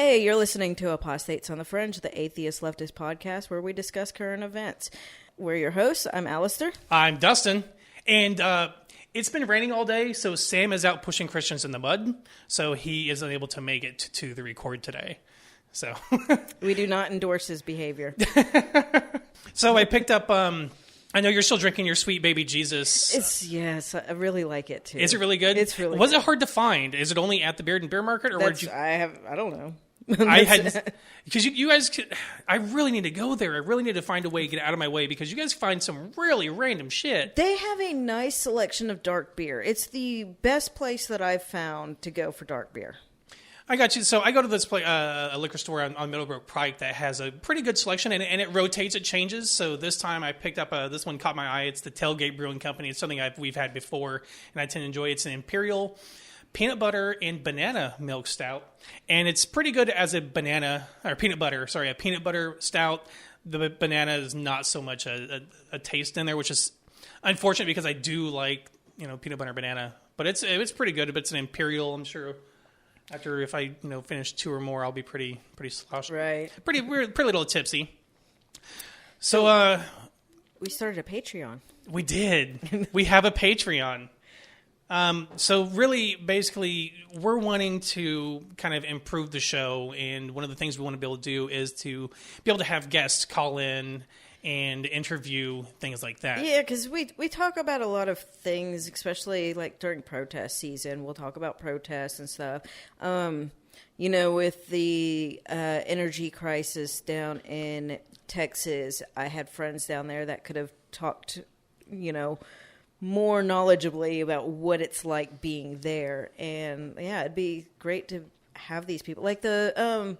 Hey, you're listening to Apostates on the Fringe, the atheist leftist podcast where we discuss current events. We're your hosts. I'm Alistair. I'm Dustin. And it's been raining all day, so Sam is out pushing Christians in the mud, so he isn't able to make it to the record today. So we do not endorse his behavior. So I picked up... I know you're still drinking your Sweet Baby Jesus. Yes, I really like it too. Is it really good? It's really Was good. it hard to find? Is it only at the Beard and Beer Market, or where did you? I don't know. I had, because you guys, I really need to go there. I really need to find a way to get out of my way because you guys find some really random shit. They have a nice selection of dark beer. It's the best place that I've found to go for dark beer. I got you. So I go to this a liquor store on Middlebrook Pike that has a pretty good selection, and it rotates, it changes. So this time I picked up this one caught my eye. It's the Tailgate Brewing Company. It's something we've had before, and I tend to enjoy it. It's an Imperial peanut butter and banana milk stout, and it's pretty good as a peanut butter stout. The banana is not so much a taste in there, which is unfortunate because I do like peanut butter banana, but it's pretty good. But it's an Imperial. I'm sure after if I finish two or more, I'll be pretty sloshed, right? Pretty little tipsy. So we started a Patreon. We did. We have a Patreon. So really, basically, we're wanting to kind of improve the show, and one of the things we want to be able to do is to be able to have guests call in and interview, things like that. Yeah, because we talk about a lot of things, especially like during protest season. We'll talk about protests and stuff. With the energy crisis down in Texas, I had friends down there that could have talked, more knowledgeably about what it's like being there. And yeah, it'd be great to have these people. Like the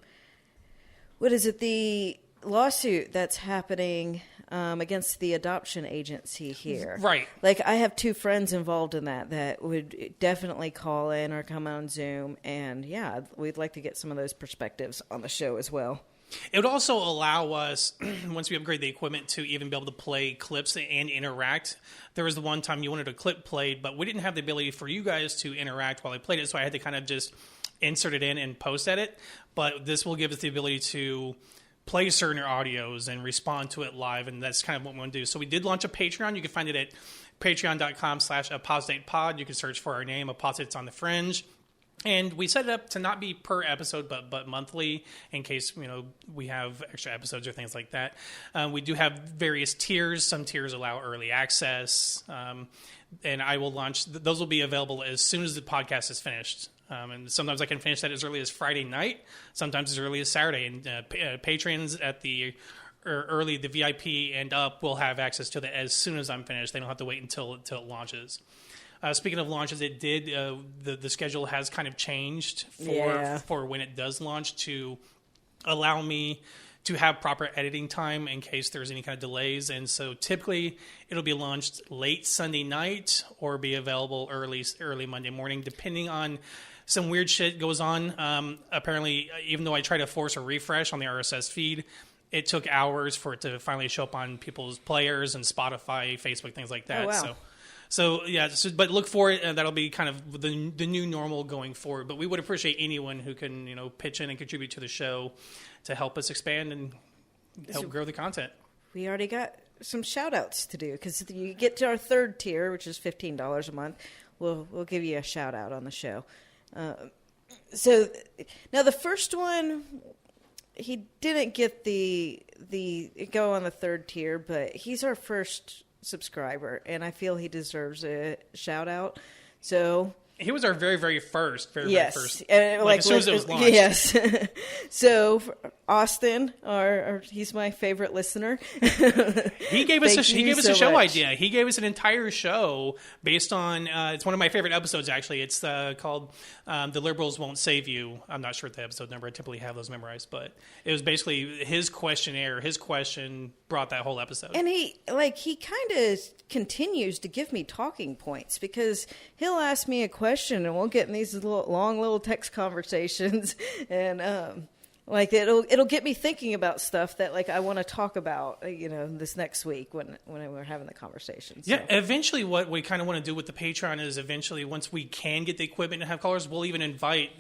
the lawsuit that's happening against the adoption agency here. Right. Like I have two friends involved in that would definitely call in or come on Zoom. And yeah, we'd like to get some of those perspectives on the show as well. It would also allow us, once we upgrade the equipment, to even be able to play clips and interact. There was the one time you wanted a clip played, but we didn't have the ability for you guys to interact while I played it, so I had to kind of just insert it in and post edit. But this will give us the ability to play certain audios and respond to it live, and that's kind of what we want to do. So we did launch a Patreon. You can find it at patreon.com/apostatepod. You can search for our name, Apostates on the Fringe. And we set it up to not be per episode, but monthly, in case we have extra episodes or things like that. We do have various tiers. Some tiers allow early access, and I will launch. Those will be available as soon as the podcast is finished. And sometimes I can finish that as early as Friday night. Sometimes as early as Saturday. And patrons at the VIP and up will have access to that as soon as I'm finished. They don't have to wait until it launches. Speaking of launches, it did. The schedule has kind of changed for when it does launch to allow me to have proper editing time in case there's any kind of delays. And so typically it'll be launched late Sunday night or be available early Monday morning, depending on some weird shit goes on. Apparently, even though I try to force a refresh on the RSS feed, it took hours for it to finally show up on people's players and Spotify, Facebook, things like that. Oh, wow. So yeah, but look for it, and that'll be kind of the new normal going forward. But we would appreciate anyone who can pitch in and contribute to the show to help us expand and help grow the content. We already got some shout-outs to do because you get to our third tier, which is $15 a month. We'll give you a shout-out on the show. So now the first one, he didn't get the go on the third tier, but he's our first subscriber, and I feel he deserves a shout out. So he was our very, very first. Very first. Like as soon as it was launched. Yes. So Austin, he's my favorite listener. He gave us a show idea. He gave us an entire show based on. It's one of my favorite episodes. Actually, it's called "The Liberals Won't Save You." I'm not sure what the episode number. I typically have those memorized, but it was basically his questionnaire. His question brought that whole episode. And he kind of continues to give me talking points because he'll ask me a question and we'll get in these long little text conversations and it'll get me thinking about stuff that I want to talk about this next week when we're having the conversation. So. Yeah, eventually what we kind of want to do with the Patreon is eventually once we can get the equipment and have callers, we'll even invite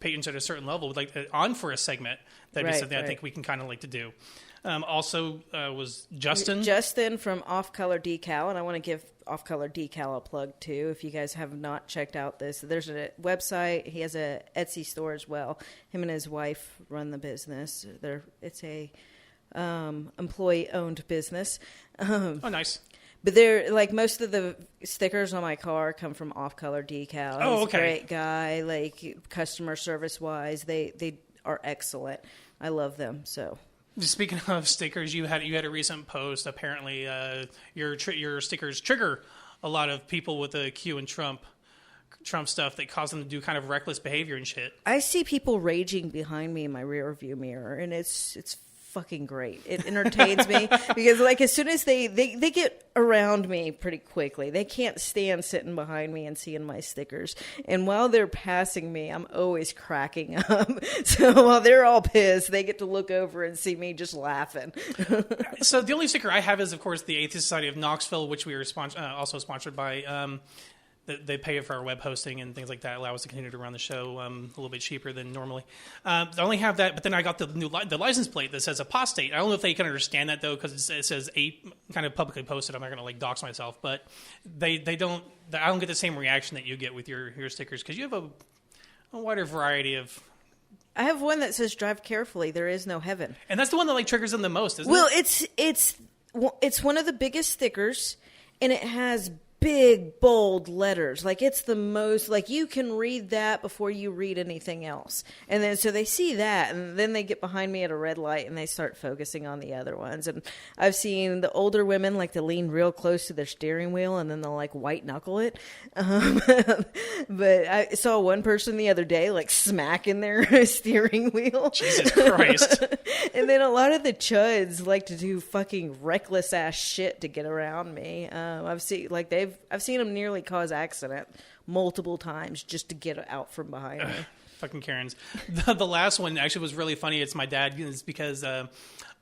patrons at a certain level would like on for a segment, that'd be something I think we can kind of like to do. Also was Justin from Off Color Decal, and I want to give Off Color Decal a plug too. If you guys have not checked out this, there's a website. He has a Etsy store as well. Him and his wife run the business. It's a employee-owned business. Oh, nice. But they're like most of the stickers on my car come from Off Color Decal. Oh, He's okay. a great guy. Like customer service wise, they are excellent. I love them. So speaking of stickers, you had a recent post. Apparently, your stickers trigger a lot of people with the Q and Trump stuff that cause them to do kind of reckless behavior and shit. I see people raging behind me in my rear view mirror, and it's fucking great. It entertains me because like as soon as they get around me pretty quickly, they can't stand sitting behind me and seeing my stickers. And while they're passing me, I'm always cracking up. So while they're all pissed, they get to look over and see me just laughing. So the only sticker I have is, of course, the Atheist Society of Knoxville, which we were also sponsored by. They pay for our web hosting and things like that, allow us to continue to run the show a little bit cheaper than normally. I only have that, but then I got the license plate that says apostate. I don't know if they can understand that, though, because it says kind of publicly posted. I'm not going to like dox myself, but they don't. I don't get the same reaction that you get with your stickers because you have a wider variety of. I have one that says drive carefully. There is no heaven. And that's the one that like triggers them the most, isn't it? Well, it's one of the biggest stickers, and it has big, bold letters. Like, it's the most, like, you can read that before you read anything else. And then, so they see that, and then they get behind me at a red light, and they start focusing on the other ones. And I've seen the older women, like, to lean real close to their steering wheel, and then they'll, like, white-knuckle it. But I saw one person the other day, like, smacking their steering wheel. Jesus Christ. And then a lot of the chuds like to do fucking reckless-ass shit to get around me. I've seen them nearly cause accident multiple times just to get out from behind me. Fucking Karens. The last one actually was really funny. It's my dad. It's because I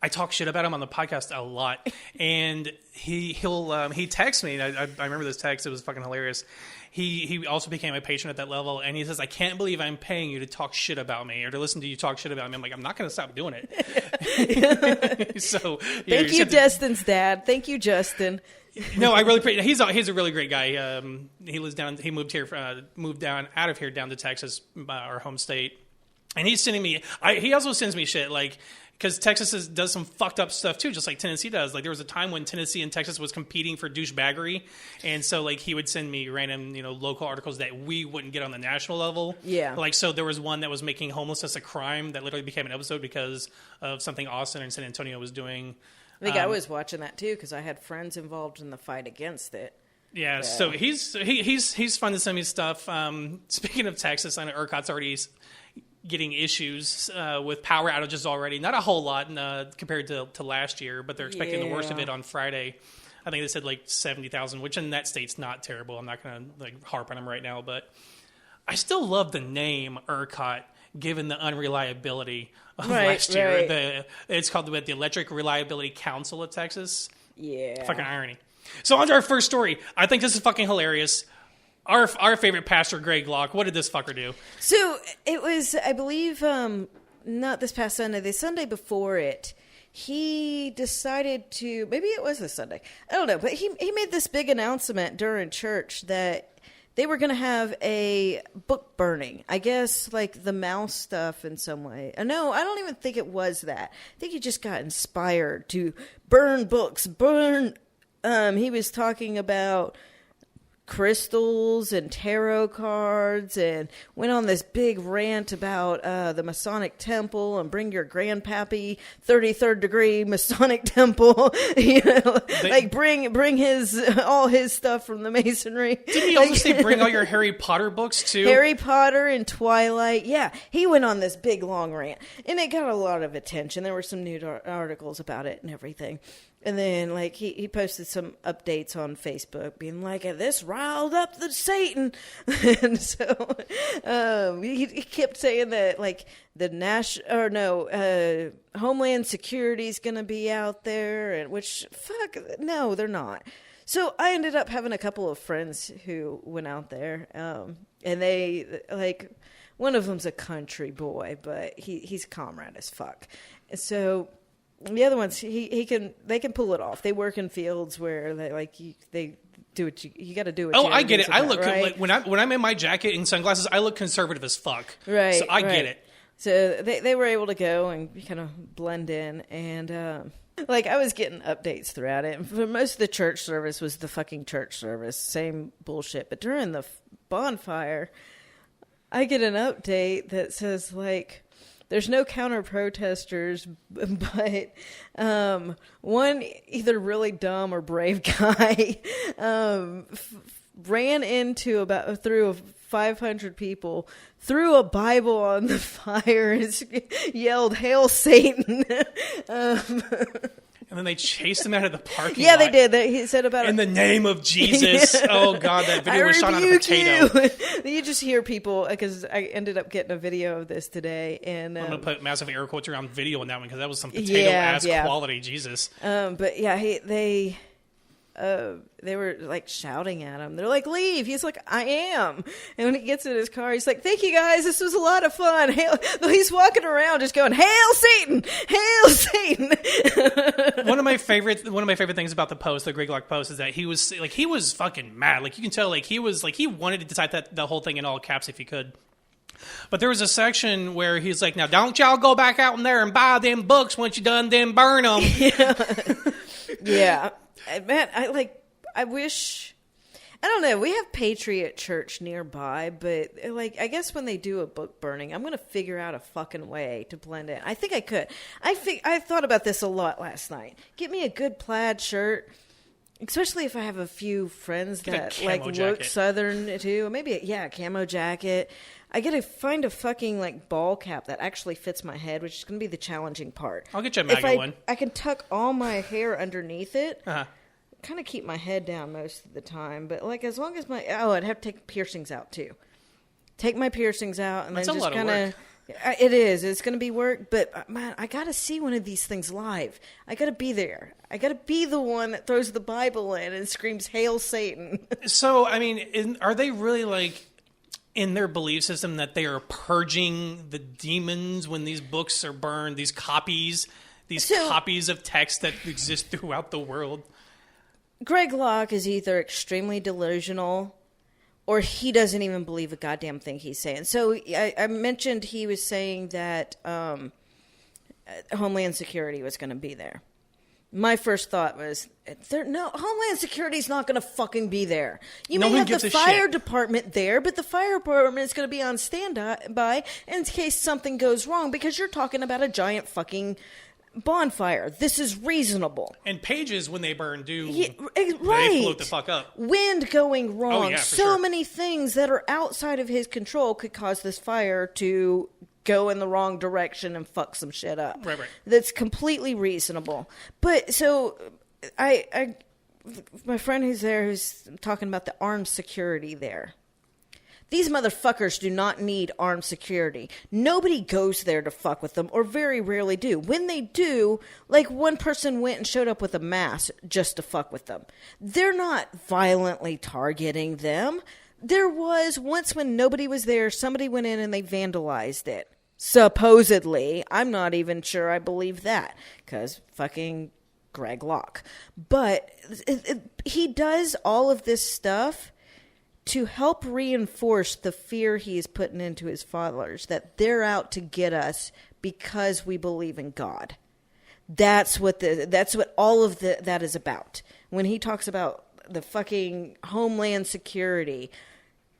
talk shit about him on the podcast a lot, and he texts me. And I remember this text. It was fucking hilarious. He also became a patron at that level, and he says, "I can't believe I'm paying you to talk shit about me or to listen to you talk shit about me." I'm like, I'm not going to stop doing it. So thank you, Justin's dad. Thank you, Justin. No, I really appreciate. He's a really great guy. He lives down. He moved down out of here down to Texas, our home state, and he's sending me. He also sends me shit like. Because Texas does some fucked up stuff too, just like Tennessee does. Like there was a time when Tennessee and Texas was competing for douchebaggery, and so like he would send me random, local articles that we wouldn't get on the national level. Yeah. Like so, there was one that was making homelessness a crime that literally became an episode because of something Austin and San Antonio was doing. I think I was watching that too because I had friends involved in the fight against it. Yeah. So he's fun to send me stuff. Speaking of Texas, I know ERCOT's already getting issues with power outages already. Not a whole lot compared to last year, but they're expecting the worst of it on Friday. I think they said like 70,000, which in that state's not terrible. I'm not going to like harp on them right now, but I still love the name ERCOT given the unreliability of last year. Right. It's called the Electric Reliability Council of Texas. Yeah. Fucking irony. So on to our first story. I think this is fucking hilarious. Our favorite pastor, Greg Locke, what did this fucker do? So it was, I believe, not this past Sunday, the Sunday before it, he decided to, maybe it was this Sunday, I don't know, but he made this big announcement during church that they were going to have a book burning. I guess like the mouse stuff in some way. No, I don't even think it was that. I think he just got inspired to burn books, he was talking about crystals and tarot cards and went on this big rant about the Masonic Temple and bring your grandpappy 33rd degree Masonic Temple, bring all his stuff from the Masonry. Didn't he also say bring all your Harry Potter books too? Harry Potter and Twilight. Yeah, he went on this big long rant and it got a lot of attention. There were some news articles about it and everything. And then, like, he posted some updates on Facebook being like, this riled up the Satan. And so he kept saying that, like, Homeland Security is going to be out there, and no, they're not. So I ended up having a couple of friends who went out there, and they, like, one of them's a country boy, but he's comrade as fuck. And so the other ones, they can pull it off. They work in fields where they do what you got to do. Oh, I get it. I look right? when I'm in my jacket and sunglasses, I look conservative as fuck. Right. So I get it. So they were able to go and kind of blend in, and I was getting updates throughout it. And for most of the church service was the fucking church service, same bullshit. But during the bonfire, I get an update that says there's no counter protesters, but one either really dumb or brave guy ran into through 500 people, threw a Bible on the fire, and yelled, "Hail Satan!" And then they chased him out of the parking lot. Yeah, they did. He said about in the name of Jesus. Oh God, that video was shot on a potato. You just hear people, because I ended up getting a video of this today, and I'm gonna put massive air quotes around video on that one because that was some potato ass quality. Jesus. But yeah, they were shouting at him. They're like, "Leave!" He's like, "I am." And when he gets in his car, he's like, "Thank you guys. This was a lot of fun." He's walking around just going, "Hail Satan! Hail Satan!" One of my favorite things about the post, the Greg Locke post, is that he was fucking mad. You can tell, he wanted to type the whole thing in all caps if he could. But there was a section where he's like, "Now don't y'all go back out in there and buy them books once you done them burn them." Yeah. Man, I wish, I don't know, we have Patriot Church nearby, but I guess when they do a book burning, I'm going to figure out a fucking way to blend in. I think I could. I thought about this a lot last night. Get me a good plaid shirt, especially if I have a few friends that look Southern too. Maybe a camo jacket. I got to find a fucking ball cap that actually fits my head, which is going to be the challenging part. I'll get you a MAGA one. I can tuck all my hair underneath it. Uh-huh. Kind of keep my head down most of the time, but as long as I'd have to take piercings out too. Take my piercings out and That's then just kind of. It is. It's going to be work, but man, I got to see one of these things live. I got to be there. I got to be the one that throws the Bible in and screams "Hail Satan." So, I mean, are they really in their belief system that they are purging the demons when these books are burned? These copies of text that exist throughout the world. Greg Locke is either extremely delusional or he doesn't even believe a goddamn thing he's saying. So I mentioned he was saying that Homeland Security was going to be there. My first thought was, Homeland Security's not going to fucking be there. You may have the fire department there, but the fire department is going to be on standby in case something goes wrong, because you're talking about a giant fucking bonfire. This is reasonable. And pages, when they burn, right. They float the fuck up. Wind going wrong. Oh, yeah, so many things that are outside of his control could cause this fire to go in the wrong direction and fuck some shit up. Right. That's completely reasonable. But so my friend who's there, who's talking about the armed security there. These motherfuckers do not need armed security. Nobody goes there to fuck with them, or very rarely do. When they do, one person went and showed up with a mask just to fuck with them. They're not violently targeting them. There was once when nobody was there, somebody went in and they vandalized it. Supposedly. I'm not even sure I believe that, because fucking Greg Locke. But he does all of this stuff to help reinforce the fear he is putting into his followers, that they're out to get us because we believe in God. That's what all of that is about. When he talks about the fucking Homeland Security,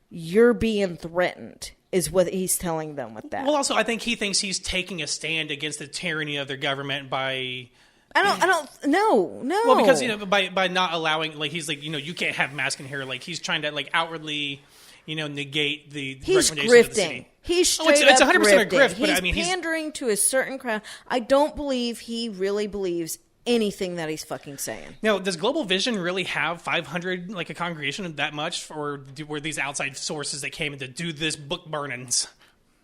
you're being threatened, is what he's telling them with that. Well, also, I think he thinks he's taking a stand against the tyranny of their government by... No. Well, because, by not allowing, he's you can't have masks in here. He's trying to, outwardly, negate the he's recommendations grifting. of the city. He's straight up 100% grifting. a grift, but he's pandering to a certain crowd. I don't believe he really believes anything that he's fucking saying. Now, does Global Vision really have 500, a congregation of that much? Or were these outside sources that came in to do this book burnings?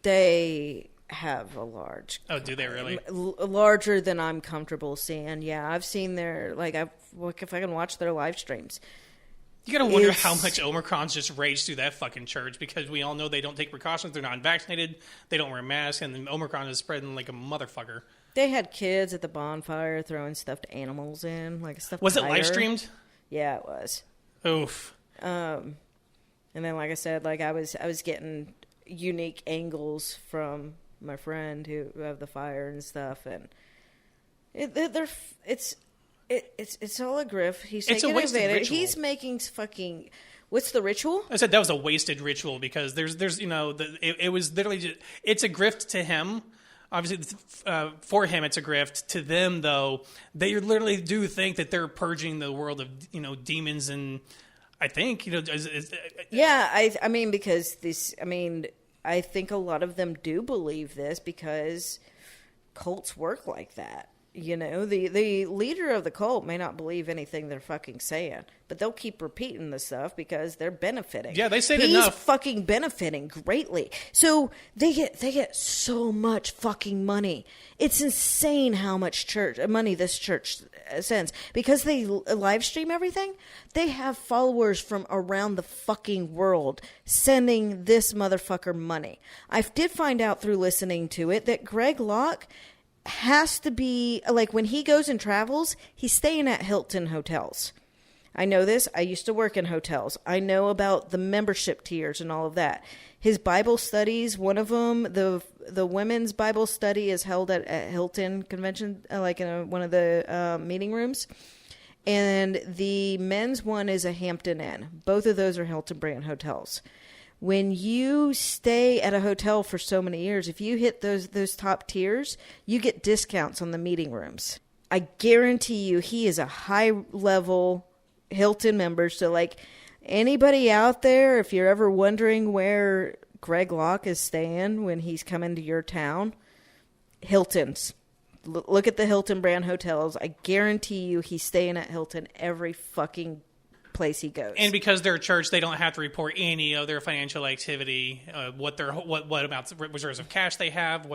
They have a large... Oh, do they really? Larger than I'm comfortable seeing. Yeah, I've seen their... if I can watch their live streams. You gotta wonder how much Omicron's just raged through that fucking church, because we all know they don't take precautions, they're not vaccinated, they don't wear masks, and then Omicron is spreading like a motherfucker. They had kids at the bonfire throwing stuffed animals in, like a stuffed Was it tiger. live streamed? Yeah, it was. Oof. And then, like I said, like I was getting unique angles from my friend who have the fire and stuff, and it's all a grift. He's taking advantage. He's making fucking. What's the ritual? I said that was a wasted ritual, because there's it was literally just, it's a grift to him. Obviously, for him, it's a grift. To them, though, they literally do think that they're purging the world of demons, and I think I mean, because I think a lot of them do believe this because cults work like that. The leader of the cult may not believe anything they're fucking saying, but they'll keep repeating the stuff because they're benefiting. Yeah, they say it He's enough. Fucking benefiting greatly. So they get so much fucking money. It's insane how much money this church sends, because they live stream everything. They have followers from around the fucking world sending this motherfucker money. I did find out through listening to it that Greg Locke has to be, like, when he goes and travels, he's staying at Hilton hotels. I know this. I used to work in hotels. I know about the membership tiers and all of that. His Bible studies, one of them, the women's Bible study is held at Hilton Convention, like in one of the meeting rooms. And the men's one is a Hampton Inn. Both of those are Hilton brand hotels. When you stay at a hotel for so many years, if you hit those top tiers, you get discounts on the meeting rooms. I guarantee you he is a high-level Hilton member. So, like, anybody out there, if you're ever wondering where Greg Locke is staying when he's coming to your town, Hilton's. Look at the Hilton brand hotels. I guarantee you he's staying at Hilton every fucking place he goes. And because they're a church, they don't have to report any of their financial activity, what amounts of reserves of cash they have,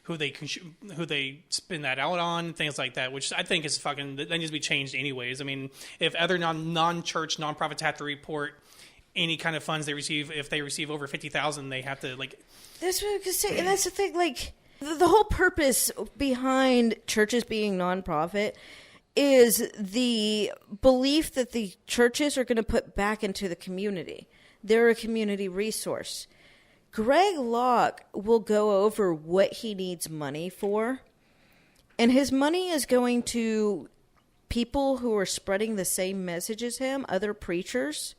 who they spend that out on, things like that, which I think is fucking, that needs to be changed anyways. I mean, if other non-church nonprofits have to report any kind of funds they receive, if they receive over 50,000, they have to, like. That's what I was gonna say, and that's the thing. Like, the whole purpose behind churches being nonprofit is the belief that the churches are going to put back into the community. They're a community resource. Greg Locke will go over what he needs money for, and his money is going to people who are spreading the same message as him, other preachers,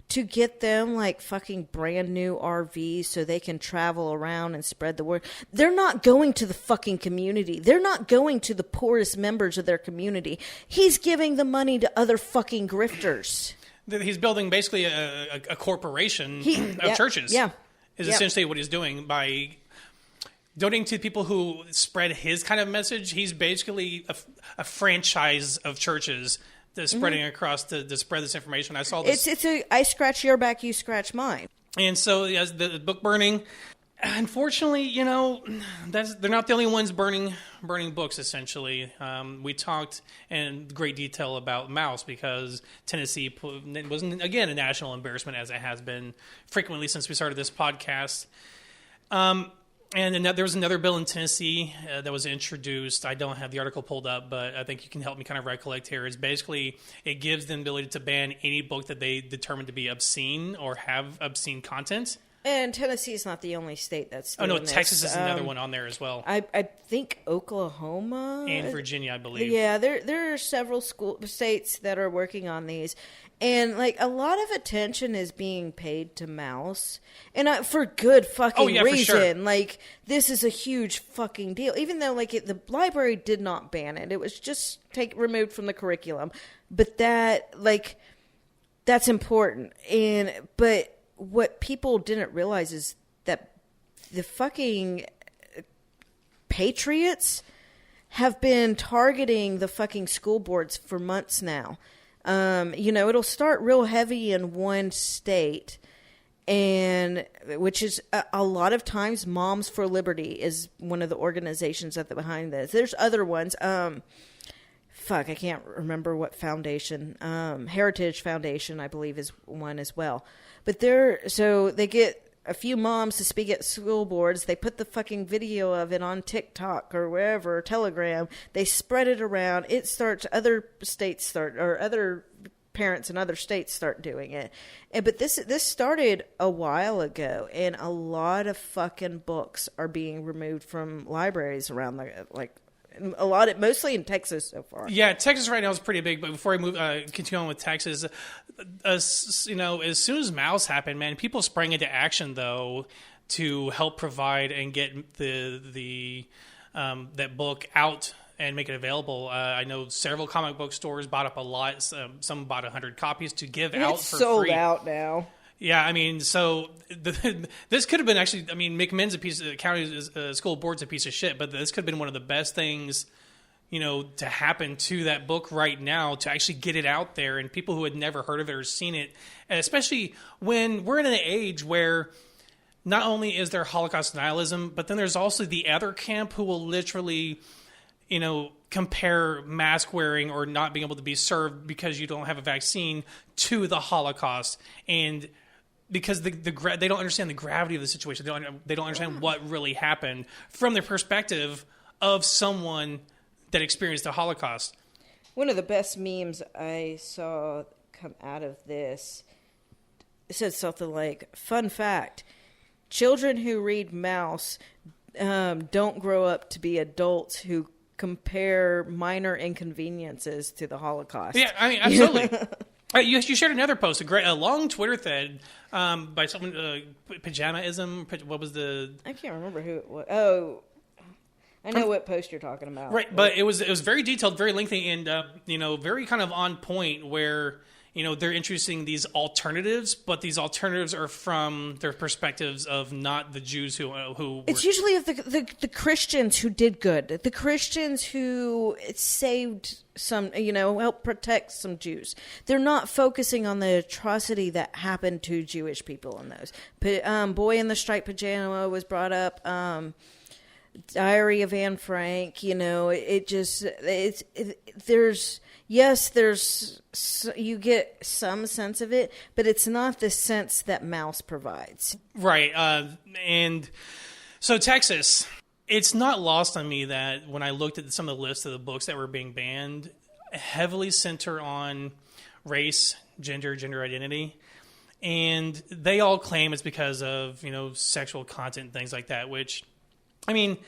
to get them like fucking brand new RVs so they can travel around and spread the word. They're not going to the fucking community. They're not going to the poorest members of their community. He's giving the money to other fucking grifters. He's building basically a corporation of churches. Yeah. Is essentially what he's doing by donating to people who spread his kind of message. He's basically a franchise of churches that's spreading across to spread this information. I saw this. It's I scratch your back, you scratch mine. And so, as the book burning, unfortunately, they're not the only ones burning books. Essentially, we talked in great detail about Mouse, because Tennessee wasn't, again, a national embarrassment, as it has been frequently since we started this podcast. And there was another bill in Tennessee that was introduced. I don't have the article pulled up, but I think you can help me kind of recollect here. It's basically, it gives the ability to ban any book that they determine to be obscene or have obscene content. And Tennessee is not the only state that's doing this. Texas is another one on there as well. I think Oklahoma and Virginia, I believe. Yeah, there are several states that are working on these, and like a lot of attention is being paid to Mouse, and for good fucking reason. For sure. Like, this is a huge fucking deal. Even though the library did not ban it, it was just removed from the curriculum. But that's important, but what people didn't realize is that the fucking patriots have been targeting the fucking school boards for months now. It'll start real heavy in one state, and which is a lot of times Moms for Liberty is one of the organizations at the behind this. There's other ones. fuck, I can't remember what foundation. Heritage Foundation, I believe, is one as well. But so they get a few moms to speak at school boards. They put the fucking video of it on TikTok or wherever, or Telegram. They spread it around. It starts, other parents in other states start doing it. But this started a while ago, and a lot of fucking books are being removed from libraries around mostly in Texas so far. Yeah, Texas right now is pretty big. But before I continue on with Texas, as soon as Mouse happened, man, people sprang into action though to help provide and get the that book out and make it available. I know several comic book stores bought up a lot. Some bought 100 copies to give out for sold free. Out now. Yeah, I mean, so this could have been actually. I mean, McMinn's county school board's a piece of shit, but this could have been one of the best things, to happen to that book right now, to actually get it out there, and people who had never heard of it or seen it, especially when we're in an age where not only is there Holocaust denialism, but then there's also the other camp who will literally, compare mask wearing or not being able to be served because you don't have a vaccine to the Holocaust, and because they don't understand the gravity of the situation. They don't understand what really happened from the perspective of someone that experienced the Holocaust. One of the best memes I saw come out of this said something like, "Fun fact, children who read Mouse don't grow up to be adults who compare minor inconveniences to the Holocaust." Yeah, I mean, absolutely. You shared another post, a long Twitter thread by someone, Pajamaism. What was the? I can't remember who it was. Oh, I know what post you're talking about. Right, but it was very detailed, very lengthy, and very kind of on point. Where they're introducing these alternatives, but these alternatives are from their perspectives of not the Jews who It's usually of the Christians who did good, the Christians who saved some, helped protect some Jews. They're not focusing on the atrocity that happened to Jewish people in those. Boy in the Striped Pajama was brought up. Diary of Anne Frank. You get some sense of it, but it's not the sense that Mouse provides. Right. And so Texas, it's not lost on me that when I looked at some of the lists of the books that were being banned, heavily center on race, gender identity. And they all claim it's because of, sexual content and things like that, which, I mean,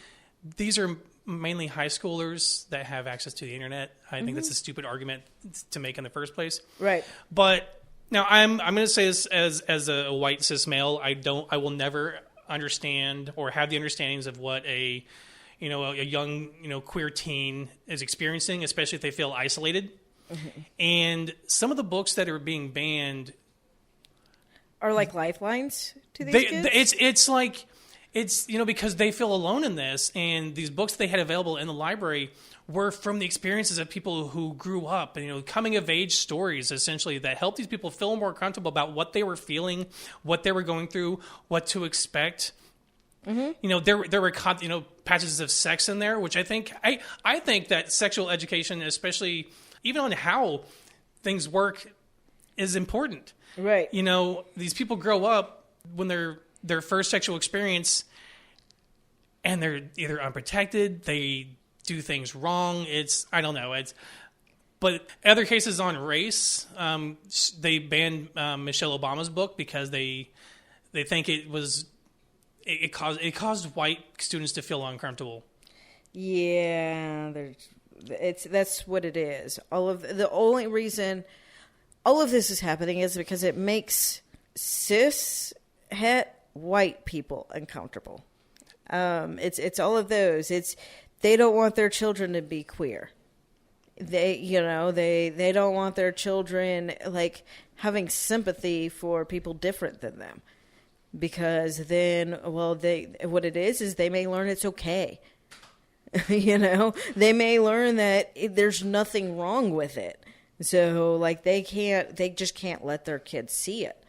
these are mainly high schoolers that have access to the internet. I think that's a stupid argument to make in the first place. Right. But now I'm going to say this as a white cis male, I will never understand or have the understandings of what a young, queer teen is experiencing, especially if they feel isolated. Mm-hmm. And some of the books that are being banned are like lifelines to these kids. It's like, because they feel alone in this, and these books they had available in the library were from the experiences of people who grew up, and coming of age stories essentially that helped these people feel more comfortable about what they were feeling, what they were going through, what to expect. Mm-hmm. There were passages of sex in there, which I think that sexual education, especially even on how things work, is important. Right. These people grow up when their first sexual experience, and they're either unprotected, they do things wrong. I don't know. But other cases on race, they banned Michelle Obama's book because they think it caused white students to feel uncomfortable. Yeah, that's what it is. The only reason all of this is happening is because it makes cis white people uncomfortable. It's all of those. They don't want their children to be queer. They don't want their children having sympathy for people different than them, because then what it is they may learn it's okay. They may learn that there's nothing wrong with it. So they just can't let their kids see it.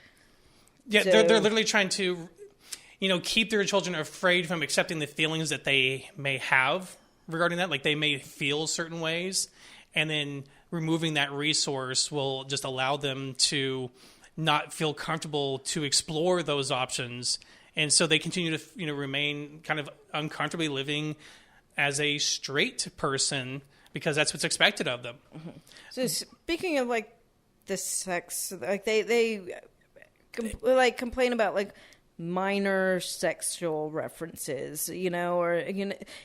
Yeah, so, they're literally trying to, keep their children afraid from accepting the feelings that they may have regarding that. Like, they may feel certain ways, and then removing that resource will just allow them to not feel comfortable to explore those options. And so they continue to, remain kind of uncomfortably living as a straight person because that's what's expected of them. Mm-hmm. So speaking of like the sex, like they complain about like minor sexual references, or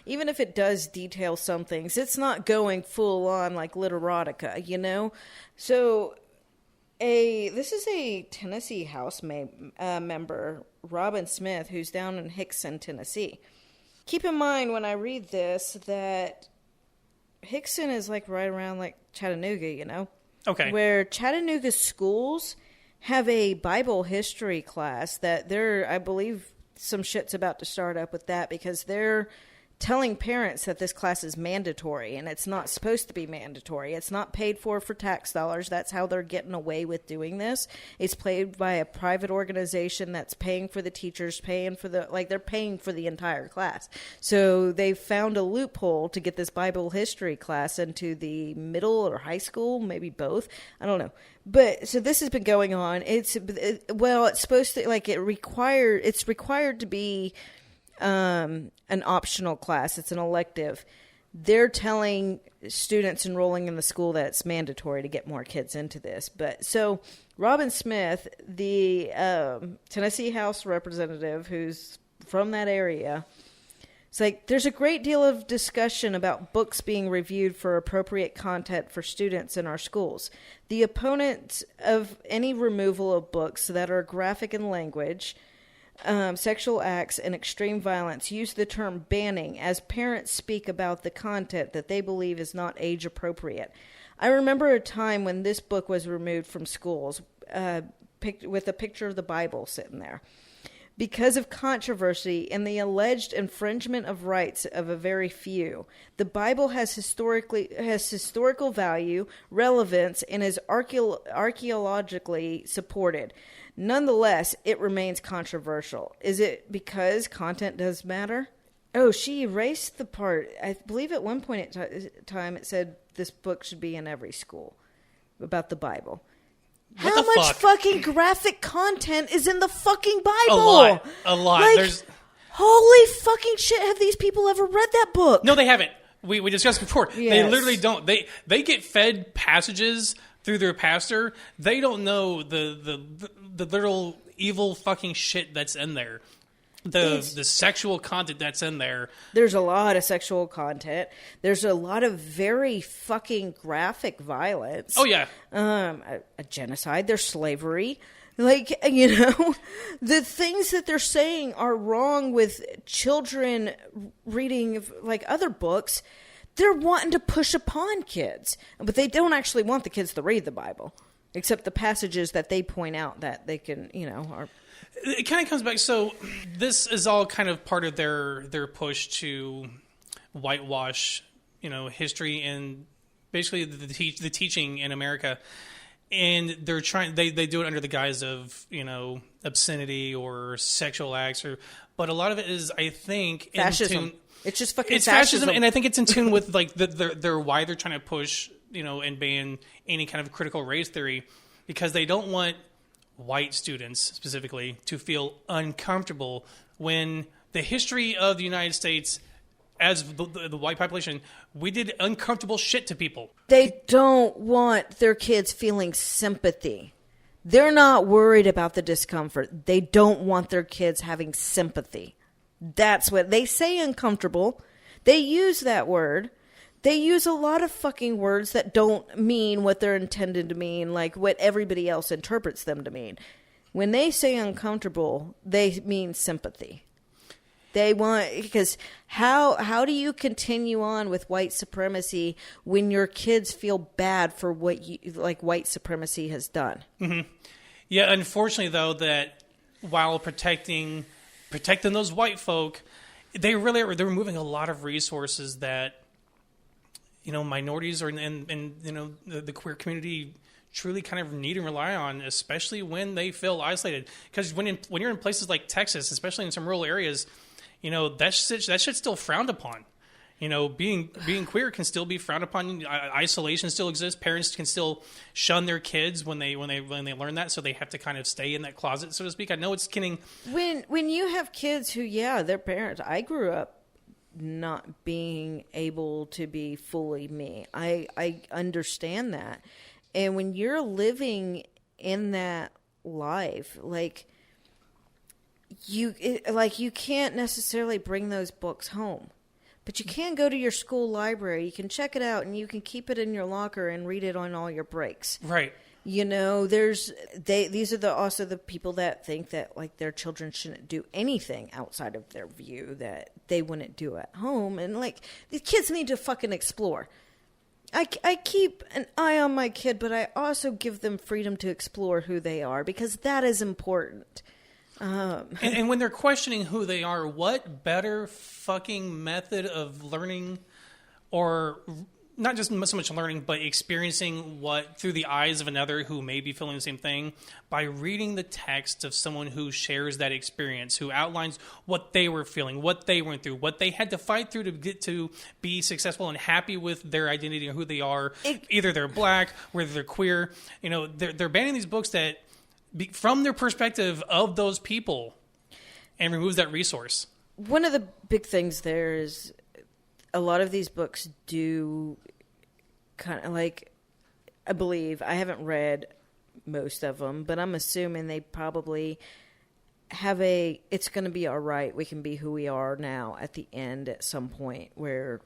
even if it does detail some things, it's not going full on like literotica, So this is a Tennessee House member, Robin Smith, who's down in Hickson, Tennessee. Keep in mind when I read this that Hickson is like right around like Chattanooga, Okay. Where Chattanooga schools have a Bible history class that I believe some shit's about to start up with that because they're telling parents that this class is mandatory, and it's not supposed to be mandatory. It's not paid for tax dollars. That's how they're getting away with doing this. It's paid by a private organization that's paying for the teachers, they're paying for the entire class. So they found a loophole to get this Bible history class into the middle or high school, maybe both. I don't know. But so this has been going on. It's supposed to it's required to be an optional class. It's an elective. They're telling students enrolling in the school that it's mandatory to get more kids into this. But so Robin Smith, the Tennessee House representative who's from that area, it's like there's a great deal of discussion about books being reviewed for appropriate content for students in our schools. The opponents of any removal of books that are graphic in language, sexual acts, and extreme violence use the term banning as parents speak about the content that they believe is not age appropriate. I remember a time when this book was removed from schools with a picture of the Bible sitting there. Because of controversy and the alleged infringement of rights of a very few, the Bible has historical value, relevance, and is archaeologically supported. Nonetheless, it remains controversial. Is it because content does matter? Oh, she erased the part. I believe at one point in time it said this book should be in every school about the Bible. How much fucking graphic content is in the fucking Bible? A lot. Like, holy fucking shit, have these people ever read that book? No, they haven't. We discussed before. Yes. They literally don't. They get fed passages through their pastor. They don't know the literal evil fucking shit that's in there. The sexual content that's in there. There's a lot of sexual content. There's a lot of very fucking graphic violence. Oh, yeah. A genocide. There's slavery. The things that they're saying are wrong with children reading, other books. They're wanting to push upon kids. But they don't actually want the kids to read the Bible. Except the passages that they point out that they can, are... It kind of comes back. So this is all kind of part of their push to whitewash, history and basically the teaching in America. And they're trying. They do it under the guise of obscenity or sexual acts, but a lot of it is, I think, fascism. It's just fucking fascism, and I think it's in tune with their why they're trying to push and ban any kind of critical race theory, because they don't want white students specifically to feel uncomfortable when the history of the United States, as the white population, we did uncomfortable shit to people. They don't want their kids feeling sympathy. They're not worried about the discomfort. They don't want their kids having sympathy. That's what they say, uncomfortable. They use that word. They use a lot of fucking words that don't mean what they're intended to mean, like what everybody else interprets them to mean. When they say uncomfortable, they mean sympathy. They want, because how do you continue on with white supremacy when your kids feel bad for what white supremacy has done? Mm-hmm. Yeah, unfortunately though, that while protecting those white folk, they're removing a lot of resources that minorities and the queer community truly kind of need and rely on, especially when they feel isolated. Because when you're in places like Texas, especially in some rural areas, that shit's still frowned upon. You know, being queer can still be frowned upon. Isolation still exists. Parents can still shun their kids when they learn that, so they have to kind of stay in that closet, so to speak. I know it's getting when you have kids who, their parents. I grew up not being able to be fully me. I understand that, and when you're living in that life, you can't necessarily bring those books home. But you can go to your school library. You can check it out, and you can keep it in your locker and read it on all your breaks. Right. You know, these are also the people that think that their children shouldn't do anything outside of their view that they wouldn't do at home, and the kids need to fucking explore. I keep an eye on my kid, but I also give them freedom to explore who they are, because that is important. And when they're questioning who they are, what better fucking method of learning, or not just so much learning, but experiencing what through the eyes of another who may be feeling the same thing, by reading the text of someone who shares that experience, who outlines what they were feeling, what they went through, what they had to fight through to get to be successful and happy with their identity or who they are. Either they're black, whether they're queer. You know, they're banning these books that, from their perspective of those people, and removes that resource. One of the big things there is a lot of these books do kind of I believe, I haven't read most of them, but I'm assuming they probably have it's going to be all right. We can be who we are now at the end at some point, where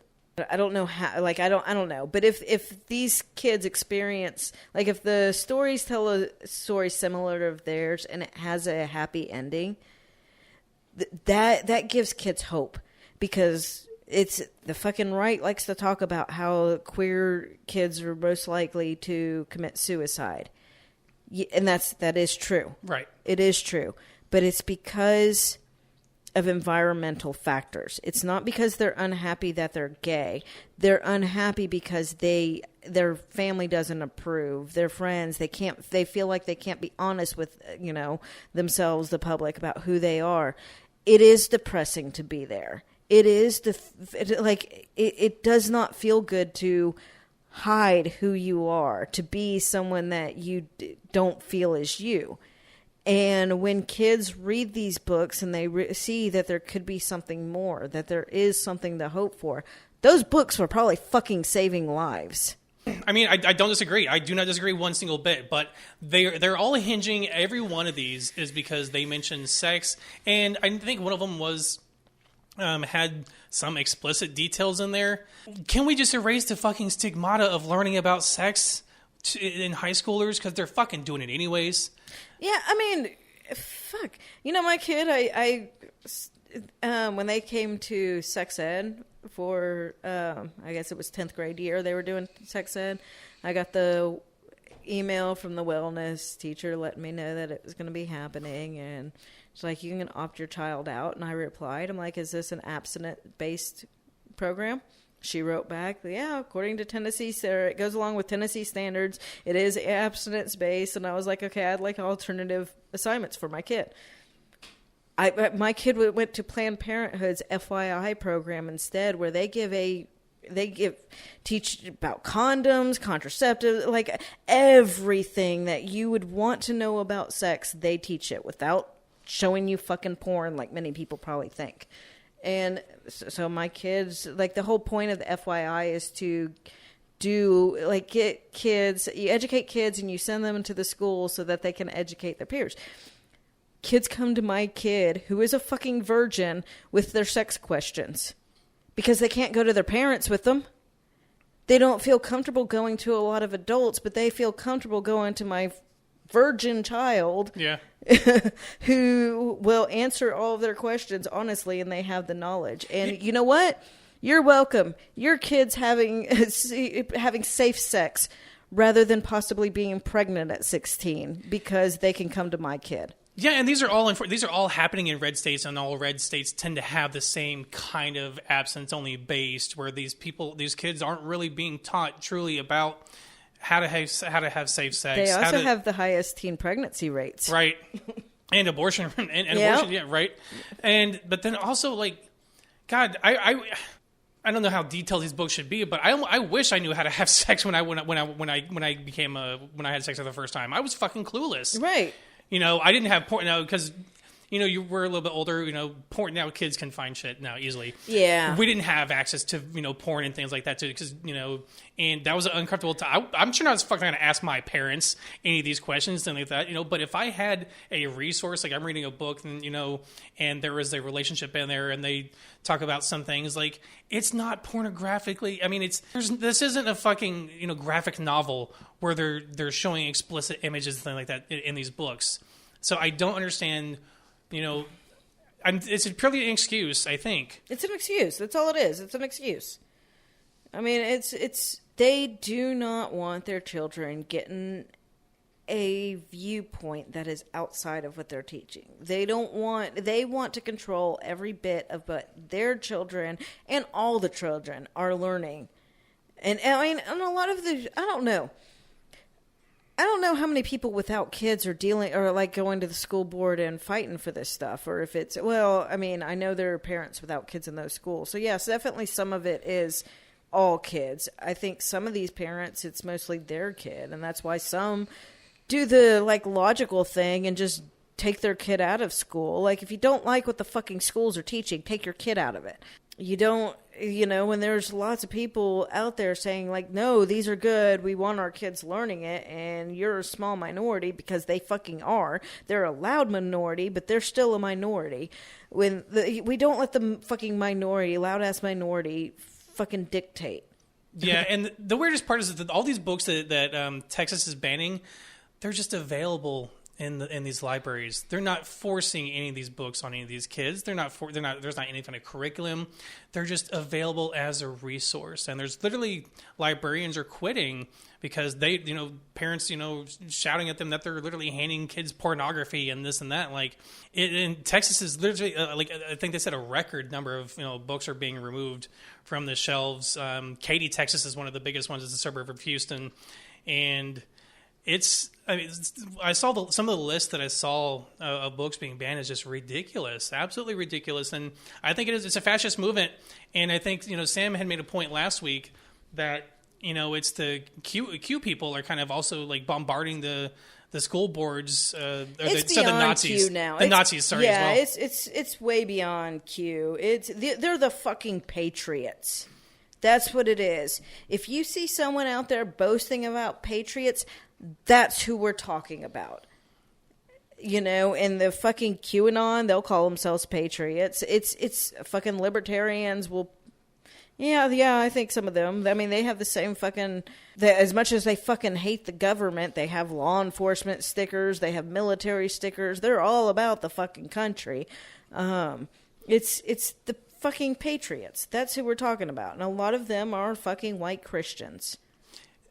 I don't know how, I don't know. But if these kids experience, if the stories tell a story similar to theirs and it has a happy ending, that gives kids hope, because it's the fucking right likes to talk about how queer kids are most likely to commit suicide. And that is true. Right. It is true. But it's because of environmental factors. It's not because they're unhappy that they're gay. They're unhappy because their family doesn't approve. Their friends, they feel like they can't be honest with, themselves, the public, about who they are. It is depressing to be there. It is it does not feel good to hide who you are, to be someone that you don't feel is you. And when kids read these books and they see that there could be something more, that there is something to hope for, those books were probably fucking saving lives. I mean, I don't disagree. I do not disagree one single bit. But they're all hinging. Every one of these is because they mention sex, and I think one of them was had some explicit details in there. Can we just erase the fucking stigmata of learning about sex in high schoolers, because they're fucking doing it anyways? Yeah, I mean, fuck. My kid, I when they came to sex ed for, I guess it was 10th grade year, they were doing sex ed. I got the email from the wellness teacher letting me know that it was going to be happening, and she's like, you can opt your child out. And I replied, I'm like, is this an abstinent-based program? She wrote back, yeah, according to Tennessee, it goes along with Tennessee standards. It is abstinence-based. And I was like, okay, I'd like alternative assignments for my kid. My kid went to Planned Parenthood's FYI program instead, where they teach about condoms, contraceptives, everything that you would want to know about sex. They teach it without showing you fucking porn like many people probably think. And so my kids, the whole point of the FYI is to get kids, you educate kids and you send them to the school so that they can educate their peers. Kids come to my kid, who is a fucking virgin, with their sex questions because they can't go to their parents with them. They don't feel comfortable going to a lot of adults, but they feel comfortable going to my virgin child, who will answer all of their questions honestly, and they have the knowledge. And you know what? You're welcome. Your kid's having safe sex rather than possibly being pregnant at 16 because they can come to my kid. Yeah, and these are all happening in red states, and all red states tend to have the same kind of abstinence-only based, where these kids aren't really being taught truly about how to have safe sex. They also have the highest teen pregnancy rates, right? And abortion, and abortion, yeah, right. But then also, God, I I don't know how detailed these books should be, but I wish I knew how to have sex when I had sex for the first time. I was fucking clueless. Right. I didn't have porn now because you were a little bit older. Porn now, kids can find shit now easily. Yeah. We didn't have access to porn and things like that too, because and that was uncomfortable. I'm sure not as fucking gonna ask my parents any of these questions and like that. But if I had a resource, like I'm reading a book and and there was a relationship in there and they talk about some things, like it's not pornographically. I mean, this isn't a fucking graphic novel where they're showing explicit images and things like that in these books. So I don't understand. It's purely an excuse, I think. It's an excuse. That's all it is. It's an excuse. I mean, they do not want their children getting a viewpoint that is outside of what they're teaching. They want to control every bit of what their children and all the children are learning. And I mean, and a lot of I don't know how many people without kids are going to the school board and fighting for this stuff, or if it's, I mean, I know there are parents without kids in those schools. So yes, definitely some of it is all kids. I think some of these parents, it's mostly their kid, and that's why some do the logical thing and just take their kid out of school. Like, if you don't like what the fucking schools are teaching, take your kid out of it. You don't, when there's lots of people out there saying, no, these are good, we want our kids learning it, and you're a small minority, because they fucking are. They're a loud minority, but they're still a minority. We don't let the fucking loud-ass minority, fucking dictate. Yeah, and the weirdest part is that all these books that Texas is banning, they're just available in these libraries. They're not forcing any of these books on any of these kids. There's not any kind of curriculum. They're just available as a resource. And there's literally librarians are quitting because parents, shouting at them that they're literally handing kids pornography and this and that. In Texas is literally I think they said a record number of books are being removed from the shelves. Katy, Texas is one of the biggest ones. It's a suburb of Houston, and I saw some of the lists that I saw of books being banned is just ridiculous, absolutely ridiculous. And I think it's a fascist movement. And I think, Sam had made a point last week that, it's the Q people are kind of also bombarding the school boards. It's beyond the Nazis. Q now. The Nazis, sorry, yeah, as well. it's way beyond Q. They're the fucking patriots. That's what it is. If you see someone out there boasting about patriots, that's who we're talking about. And the fucking QAnon, they'll call themselves patriots. It's fucking libertarians will. Yeah, I think some of them. I mean, they have the same fucking. As much as they fucking hate the government, they have law enforcement stickers. They have military stickers. They're all about the fucking country. It's the fucking patriots. That's who we're talking about, and a lot of them are fucking white Christians.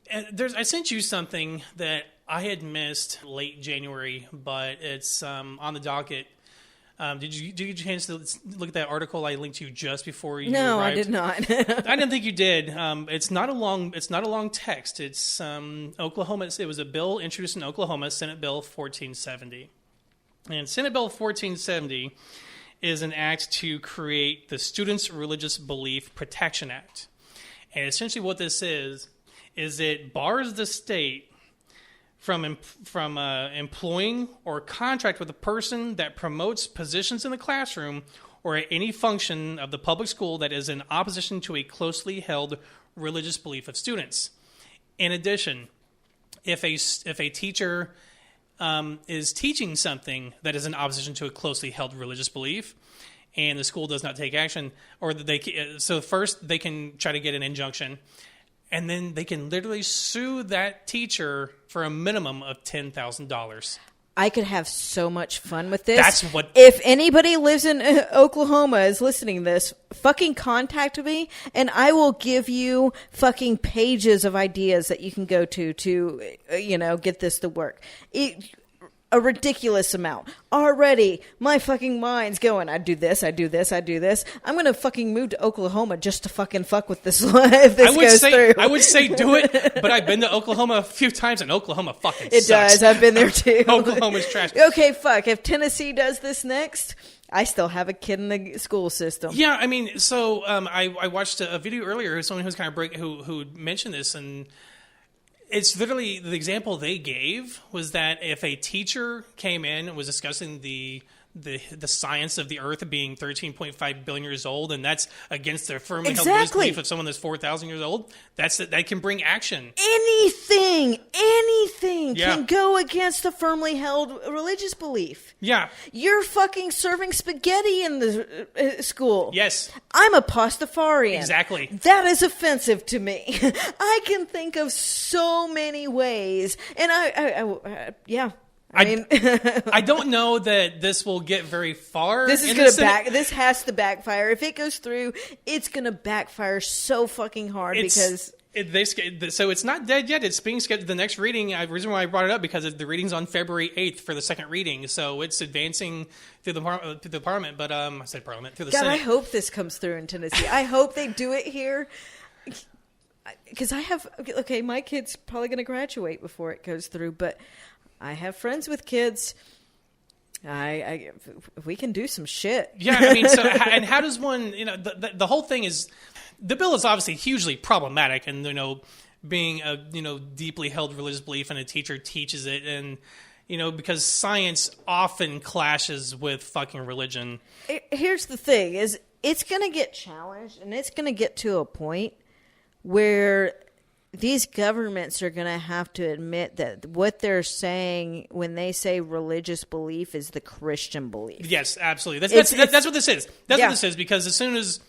And I sent you something that I had missed late January, but it's on the docket. Did you get a chance to look at that article I linked to you just before you No, arrived? I did not. I didn't think you did. It's not a long text. It's Oklahoma. It was a bill introduced in Oklahoma, Senate Bill 1470. And Senate Bill 1470 is an act to create the Students' Religious Belief Protection Act. And essentially what this is it bars the state from employing or contract with a person that promotes positions in the classroom or at any function of the public school that is in opposition to a closely held religious belief of students. In addition, if a teacher is teaching something that is in opposition to a closely held religious belief, and the school does not take action, so first they can try to get an injunction. And then they can literally sue that teacher for a minimum of $10,000. I could have so much fun with this. That's what. If anybody lives in Oklahoma is listening to this, fucking contact me, and I will give you fucking pages of ideas that you can go to get this to work. A ridiculous amount. Already, my fucking mind's going, I do this. I'm going to fucking move to Oklahoma just to fucking fuck with this if this goes through. I would say do it, but I've been to Oklahoma a few times, and Oklahoma fucking sucks. It does. I've been there too. Oklahoma's trash. Okay, fuck. If Tennessee does this next, I still have a kid in the school system. Yeah, I mean, so I watched a video earlier. Someone who's kind of who mentioned this, and it's literally the example they gave was that if a teacher came in and was discussing the science of the Earth being 13.5 billion years old, and that's against the firmly held religious belief of someone that's 4,000 years old, that can bring action. Anything can go against the firmly held religious belief. Yeah. You're fucking serving spaghetti in the school. Yes. I'm a Pastafarian. Exactly. That is offensive to me. I can think of so many ways. And I mean, I don't know that this will get very far. This has to backfire. If it goes through, it's going to backfire so fucking hard so it's not dead yet. It's being scheduled. The next reading, the reason why I brought it up, because the reading's on February 8th for the second reading. So it's advancing through the parliament. But I said parliament, through the Senate. I hope this comes through in Tennessee. I hope they do it here. Because my kid's probably going to graduate before it goes through, but I have friends with kids. We can do some shit. Yeah, I mean, and how does one? The whole thing is, the bill is obviously hugely problematic, and being a deeply held religious belief, and a teacher teaches it, and because science often clashes with fucking religion. Here's the thing: is it's going to get challenged, and it's going to get to a point where these governments are going to have to admit that what they're saying when they say religious belief is the Christian belief. Yes, absolutely. That's what this is. That's what this is, because as soon as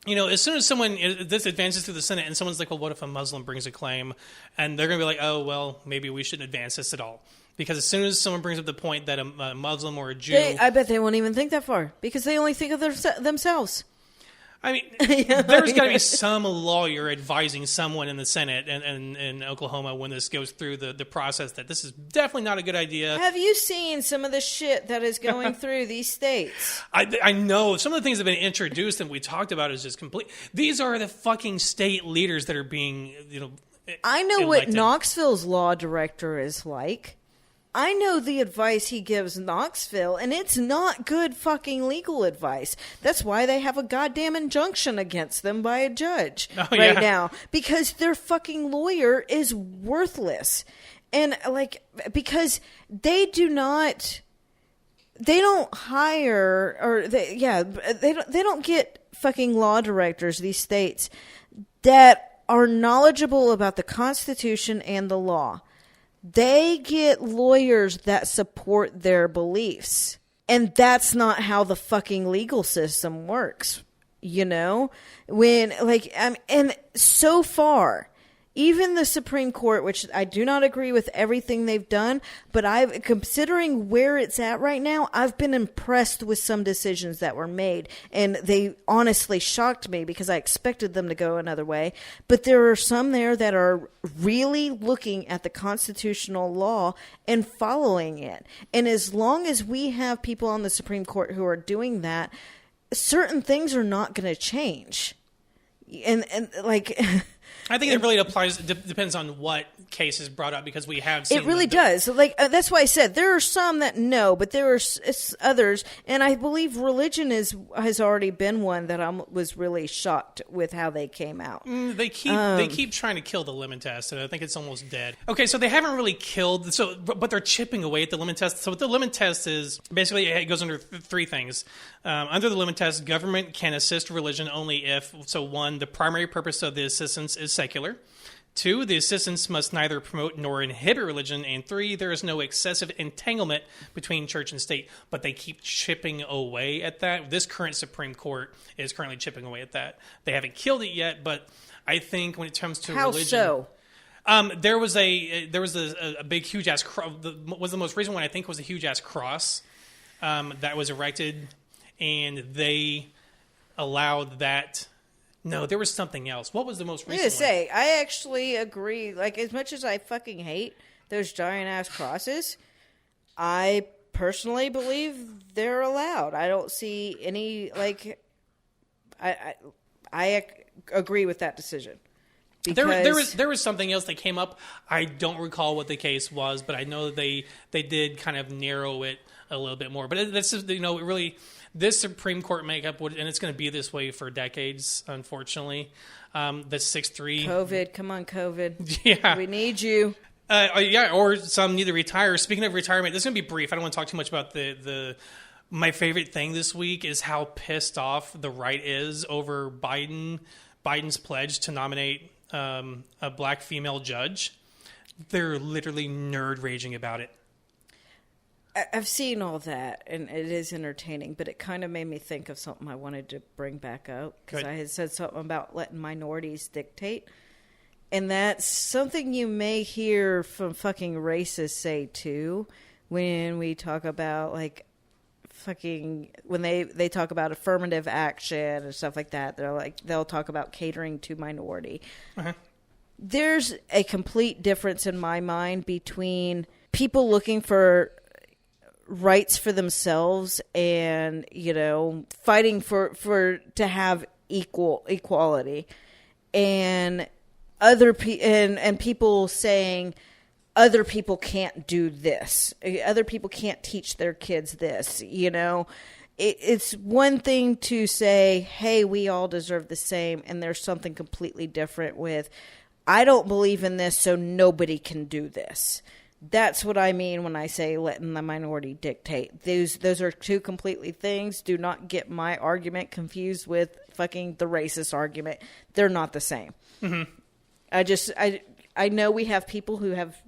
this advances through the Senate and someone's like, well, what if a Muslim brings a claim? And they're going to be like, oh, well, maybe we shouldn't advance this at all. Because as soon as someone brings up the point that a Muslim or a Jew... I bet they won't even think that far, because they only think of themselves. I mean, there's got to be some lawyer advising someone in the Senate and in Oklahoma when this goes through the process that this is definitely not a good idea. Have you seen some of the shit that is going through these states? I know. Some of the things that have been introduced and we talked about is just complete. These are the fucking state leaders that are being, I know elected. What Knoxville's law director is like. I know the advice he gives Knoxville, and it's not good fucking legal advice. That's why they have a goddamn injunction against them by a judge now. Because their fucking lawyer is worthless. And, because they don't hire, or they don't get fucking law directors, these states, that are knowledgeable about the Constitution and the law. They get lawyers that support their beliefs. And that's not how the fucking legal system works. And so far, even the Supreme Court, which I do not agree with everything they've done, but considering where it's at right now, I've been impressed with some decisions that were made. And they honestly shocked me because I expected them to go another way. But there are some there that are really looking at the constitutional law and following it. And as long as we have people on the Supreme Court who are doing that, certain things are not going to change. I think it really depends on what case is brought up, because we have seen... It really does. That's why I said there are some that know, but there are others, and I believe religion has already been one that I was really shocked with how they came out. They keep trying to kill the lemon test, and I think it's almost dead. Okay, so they haven't really killed... but they're chipping away at the lemon test. So what the lemon test is, basically it goes under three things. Under the lemon test, government can assist religion only if... So one, the primary purpose of the assistance is secular. 2, the assistance must neither promote nor inhibit religion. And 3, there is no excessive entanglement between church and state. But they keep chipping away at that. This current Supreme Court is currently chipping away at that. They haven't killed it yet, but I think when it comes to religion... How so? There was a big, huge-ass... was the most recent one, I think, was a huge-ass cross that was erected. And they allowed that... No, there was something else. What was the most recent one? I actually agree. As much as I fucking hate those giant-ass crosses, I personally believe they're allowed. I don't see any, I agree with that decision. Because There was something else that came up. I don't recall what the case was, but I know they did kind of narrow it a little bit more. But this is, really, this Supreme Court makeup and it's going to be this way for decades, unfortunately. The 6-3 COVID, come on, COVID. Yeah, we need you. Or some need to retire. Speaking of retirement, this is going to be brief. I don't want to talk too much about the. My favorite thing this week is how pissed off the right is over Biden's pledge to nominate a black female judge. They're literally nerd raging about it. I've seen all that, and it is entertaining, but it kind of made me think of something I wanted to bring back up, because I had said something about letting minorities dictate, and that's something you may hear from fucking racists say, too, when we talk about, like, when they talk about affirmative action and stuff like that. They'll talk about catering to minority. Uh-huh. There's a complete difference in my mind between people looking for rights for themselves and, fighting for to have equality, and and people saying other people can't do this. Other people can't teach their kids this, It's one thing to say, hey, we all deserve the same, and there's something completely different with, I don't believe in this, so nobody can do this. That's what I mean when I say letting the minority dictate. Those are two completely things. Do not get my argument confused with fucking the racist argument. They're not the same. Mm-hmm. I know we have people who have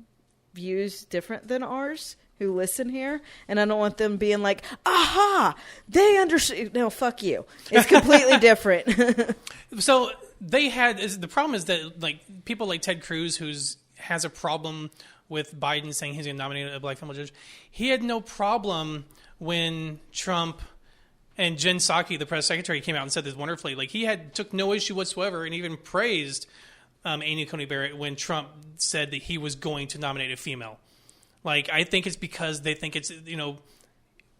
views different than ours who listen here, and I don't want them being like, aha, they understand. No, fuck you. It's completely different. So the problem is that, like, people like Ted Cruz, who's has a problem with Biden saying he's going to nominate a black female judge. He had no problem when Trump and Jen Psaki, the press secretary, came out and said this wonderfully. Like, he took no issue whatsoever and even praised Amy Coney Barrett when Trump said that he was going to nominate a female. Like, I think it's because they think it's,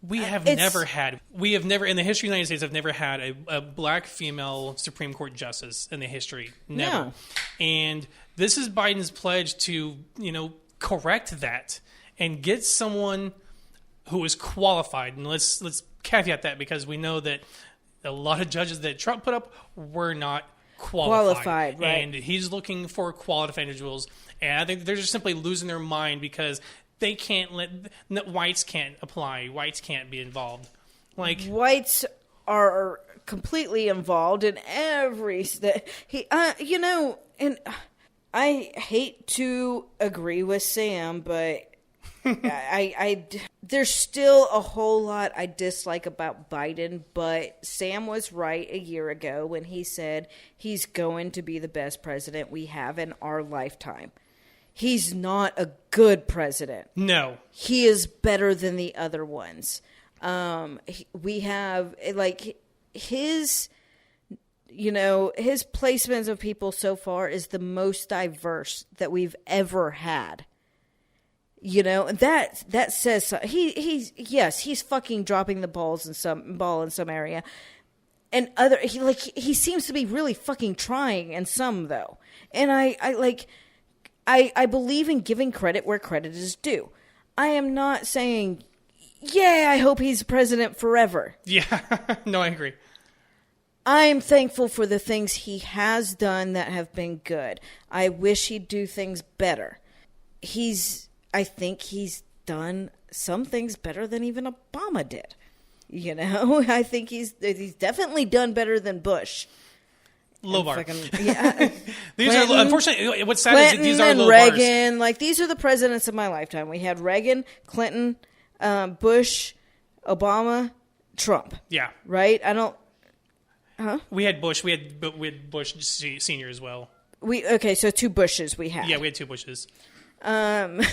we have never, in the history of the United States, have never had a black female Supreme Court justice in the history. Never. No. And this is Biden's pledge to, correct that and get someone who is qualified. And let's caveat that, because we know that a lot of judges that Trump put up were not qualified, right? And he's looking for qualified individuals. And I think they're just simply losing their mind because they can't whites can't apply. Whites can't be involved. Like, whites are completely involved in every and I hate to agree with Sam, but I there's still a whole lot I dislike about Biden, but Sam was right a year ago when he said he's going to be the best president we have in our lifetime. He's not a good president. No. He is better than the other ones. We have, like, his placements of people so far is the most diverse that we've ever had. And that says he's fucking dropping the ball in some area, and he seems to be really fucking trying in some, though. And I believe in giving credit where credit is due. I am not saying, I hope he's president forever. Yeah, no, I agree. I'm thankful for the things he has done that have been good. I wish he'd do things better. I think he's done some things better than even Obama did. I think he's definitely done better than Bush. Low bar. Yeah. These are, unfortunately, what's sad is that these are low Reagan, bars. Like, these are the presidents of my lifetime. We had Reagan, Clinton, Bush, Obama, Trump. Yeah. Right? I don't... Huh? We had Bush. We had Bush Senior as well. So two Bushes we had. Yeah, we had two Bushes. But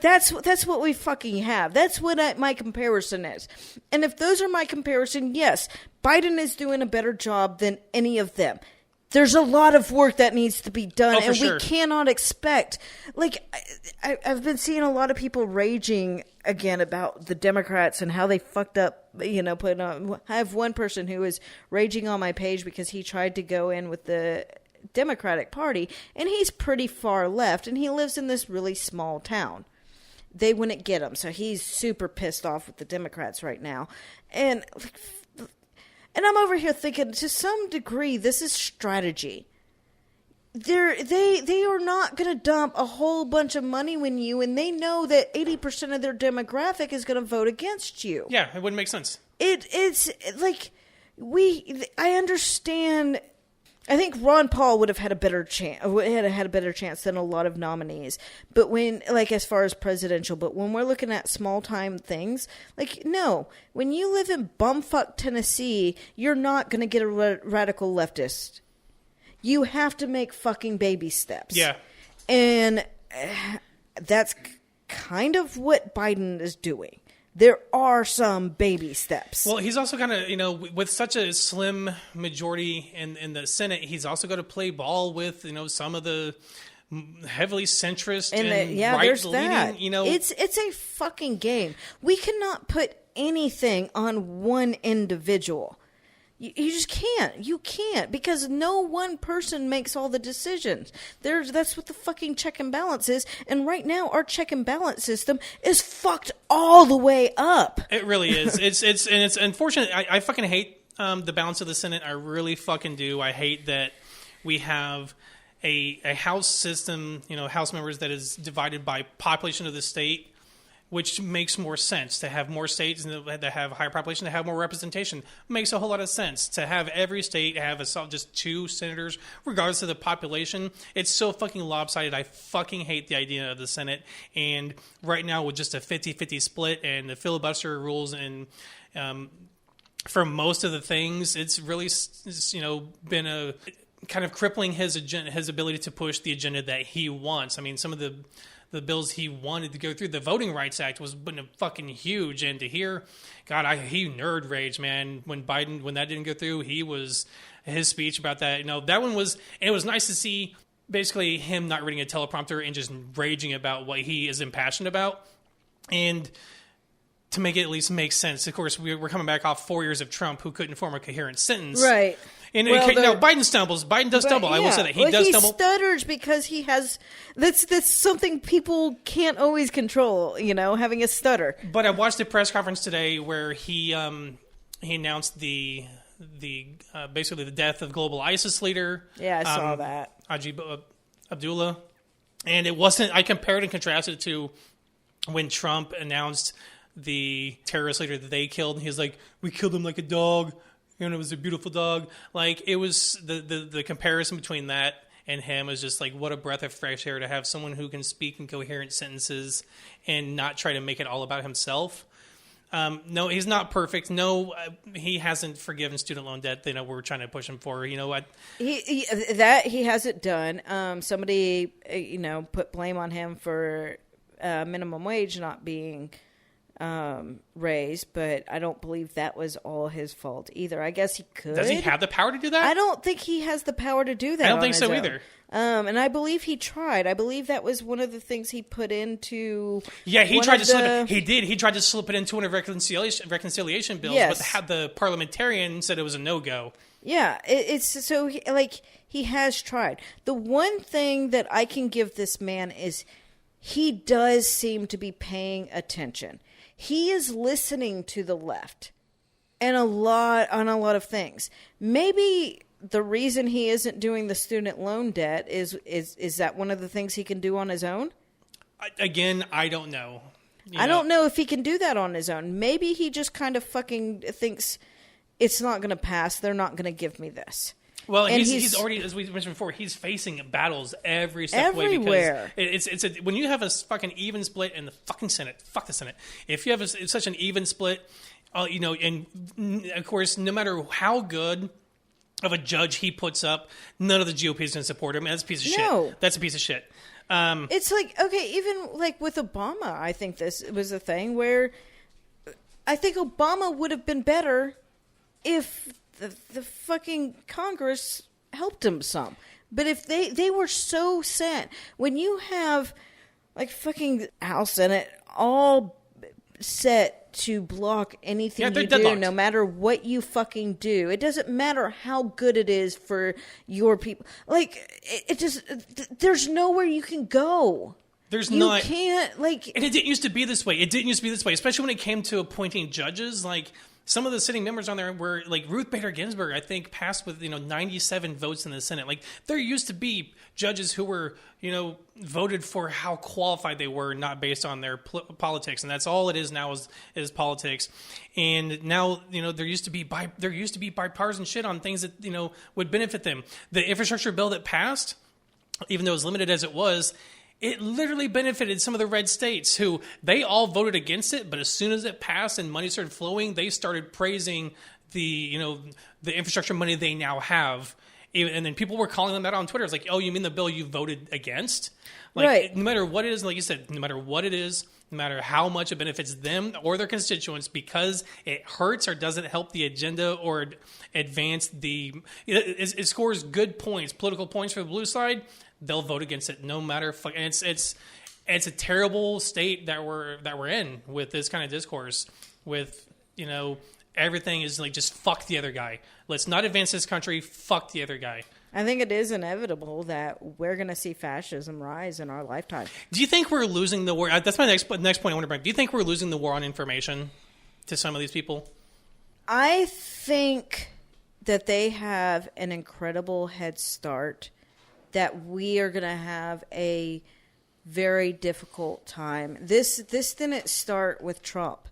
that's what we fucking have. That's what my comparison is. And if those are my comparison, yes, Biden is doing a better job than any of them. There's a lot of work that needs to be done, and we cannot expect. Like, I've been seeing a lot of people raging again about the Democrats and how they fucked up. I have one person who is raging on my page because he tried to go in with the Democratic Party, and he's pretty far left, and he lives in this really small town. They wouldn't get him, so he's super pissed off with the Democrats right now. And I'm over here thinking, to some degree, this is strategy. They are not going to dump a whole bunch of money on you, and they know that 80% of their demographic is going to vote against you. Yeah, it wouldn't make sense. It's like I understand. I think Ron Paul would have had a better chance. Had a better chance than a lot of nominees. But as far as presidential, but when we're looking at small time things, no, when you live in bumfuck Tennessee, you're not going to get a radical leftist. You have to make fucking baby steps. Yeah. And that's kind of what Biden is doing. There are some baby steps. Well, he's also kind of, with such a slim majority in the Senate, he's also got to play ball with, some of the heavily centrist and right-leaning, It's a fucking game. We cannot put anything on one individual. You just can't. You can't, because no one person makes all the decisions. That's what the fucking check and balance is. And right now, our check and balance system is fucked all the way up. It really is. It's unfortunate. I fucking hate the balance of the Senate. I really fucking do. I hate that we have a House system, House members that is divided by population of the state, which makes more sense. To have more states that have a higher population, to have more representation, makes a whole lot of sense. To have every state have just 2 senators, regardless of the population, it's so fucking lopsided. I fucking hate the idea of the Senate. And right now, with just a 50-50 split and the filibuster rules, and for most of the things, it's really been a kind of crippling his agenda, his ability to push the agenda that he wants. I mean, some of the bills he wanted to go through, the Voting Rights Act was fucking huge, and to hear, God, he nerd rage, man. When that didn't go through, his speech about that, that one was, and it was nice to see basically him not reading a teleprompter and just raging about what he is impassioned about, and to make it at least make sense. Of course, we're coming back off 4 years of Trump, who couldn't form a coherent sentence. Right. And Biden stumbles. Biden does stumble. Yeah. I will say that he does stumble. He stutters because he has. That's something people can't always control. Having a stutter. But I watched a press conference today where he announced the basically the death of global ISIS leader. Yeah, I saw that. Abdullah, and it wasn't. I compared and contrasted it to when Trump announced the terrorist leader that they killed. He's like, "We killed him like a dog. It was a beautiful dog." It was the comparison between that and him is just what a breath of fresh air to have someone who can speak in coherent sentences and not try to make it all about himself. No, he's not perfect. No, he hasn't forgiven student loan debt. We're trying to push him for. What he hasn't done. Somebody put blame on him for minimum wage not being raised, but I don't believe that was all his fault either. I guess he could. Does he have the power to do that? I don't think he has the power to do that. I don't think so either. And I believe he tried. I believe that was one of the things he put into. Yeah, he tried to slip it. He did. He tried to slip it into one of reconciliation bills, yes. But the parliamentarian said it was a no-go. Yeah, it's so he has tried. The one thing that I can give this man is he does seem to be paying attention. He is listening to the left and on a lot of things. Maybe the reason he isn't doing the student loan debt is that one of the things he can do on his own? Again, I don't know. I don't know if he can do that on his own. Maybe he just kind of fucking thinks it's not going to pass. They're not going to give me this. Well, and he's already, as we mentioned before, he's facing battles every step of the way. Everywhere. Because when you have a fucking even split in the fucking Senate, fuck the Senate. If you have such an even split, and of course, no matter how good of a judge he puts up, none of the GOP is going to support him. That's a piece of shit. That's a piece of shit. It's even with Obama, I think this was a thing where I think Obama would have been better if the fucking Congress helped him some. But if they were so set, when you have fucking House Senate all set to block anything Yeah, they're you do, deadlocked. no matter what you fucking do. It doesn't matter how good it is for your people. Like, it just, there's nowhere you can go. There's You not. can't, like... And it didn't used to be this way. It didn't used to be this way, especially when it came to appointing judges. Like, some of the sitting members on there were, like, Ruth Bader Ginsburg, I think, passed with, 97 votes in the Senate. Like, there used to be judges who were, voted for how qualified they were, not based on their politics. And that's all it is now is politics. And now, there used to be bipartisan shit on things that, would benefit them. The infrastructure bill that passed, even though as limited as it was, it literally benefited some of the red states who they all voted against it. But as soon as it passed and money started flowing, they started praising the infrastructure money they now have. And then people were calling them that on Twitter. It's like, oh, you mean the bill you voted against? Like, right. No matter what it is, like you said, no matter what it is, no matter how much it benefits them or their constituents, because it hurts or doesn't help the agenda or advance it scores good points, political points for the blue side, they'll vote against it no matter. And it's a terrible state that we're in with this kind of discourse. With everything is like just fuck the other guy. Let's not advance this country. Fuck the other guy. I think it is inevitable that we're going to see fascism rise in our lifetime. Do you think we're losing the war? That's my next point I want to bring. Do you think we're losing the war on information to some of these people? I think that they have an incredible head start, that we are going to have a very difficult time. This didn't start with Trump.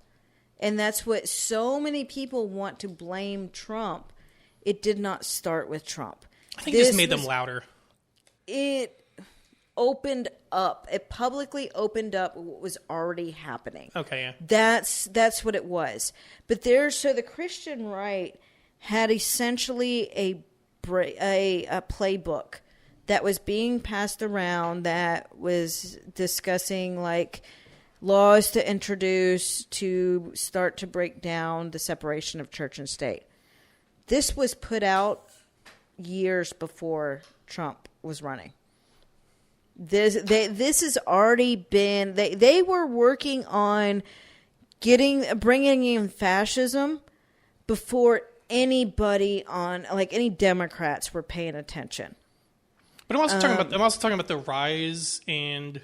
And that's what so many people want to blame Trump. It did not start with Trump. I think this made them louder. It opened up. It publicly opened up what was already happening. Okay, yeah. That's what it was. But the Christian right had essentially a playbook that was being passed around that was discussing like laws to introduce to start to break down the separation of church and state. This was put out years before Trump was running. This has already been. They were working on bringing in fascism before anybody on any Democrats were paying attention. But I'm also talking about the rise and.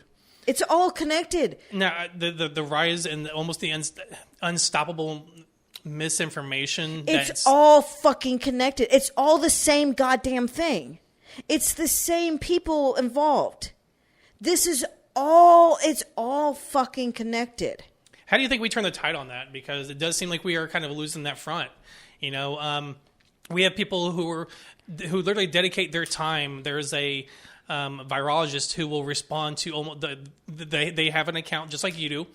It's all connected. Now, the rise and almost the unstoppable misinformation. It's all fucking connected. It's all the same goddamn thing. It's the same people involved. It's all fucking connected. How do you think we turn the tide on that? Because it does seem like we are kind of losing that front. We have people who literally dedicate their time. There's a virologist who will respond to almost they have an account just like you do,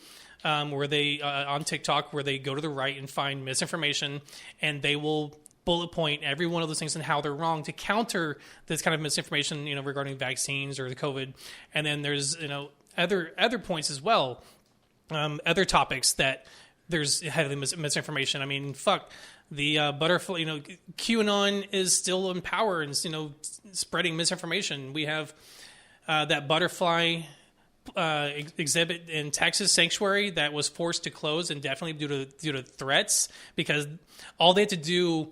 where they on TikTok where they go to the right and find misinformation, and they will bullet point every one of those things and how they're wrong to counter this kind of misinformation, regarding vaccines or the COVID. And then there's other points as well, other topics that there's heavily misinformation. I mean, fuck. The butterfly, QAnon is still in power and spreading misinformation. We have that butterfly exhibit in Texas Sanctuary that was forced to close indefinitely due to threats, because all they had to do,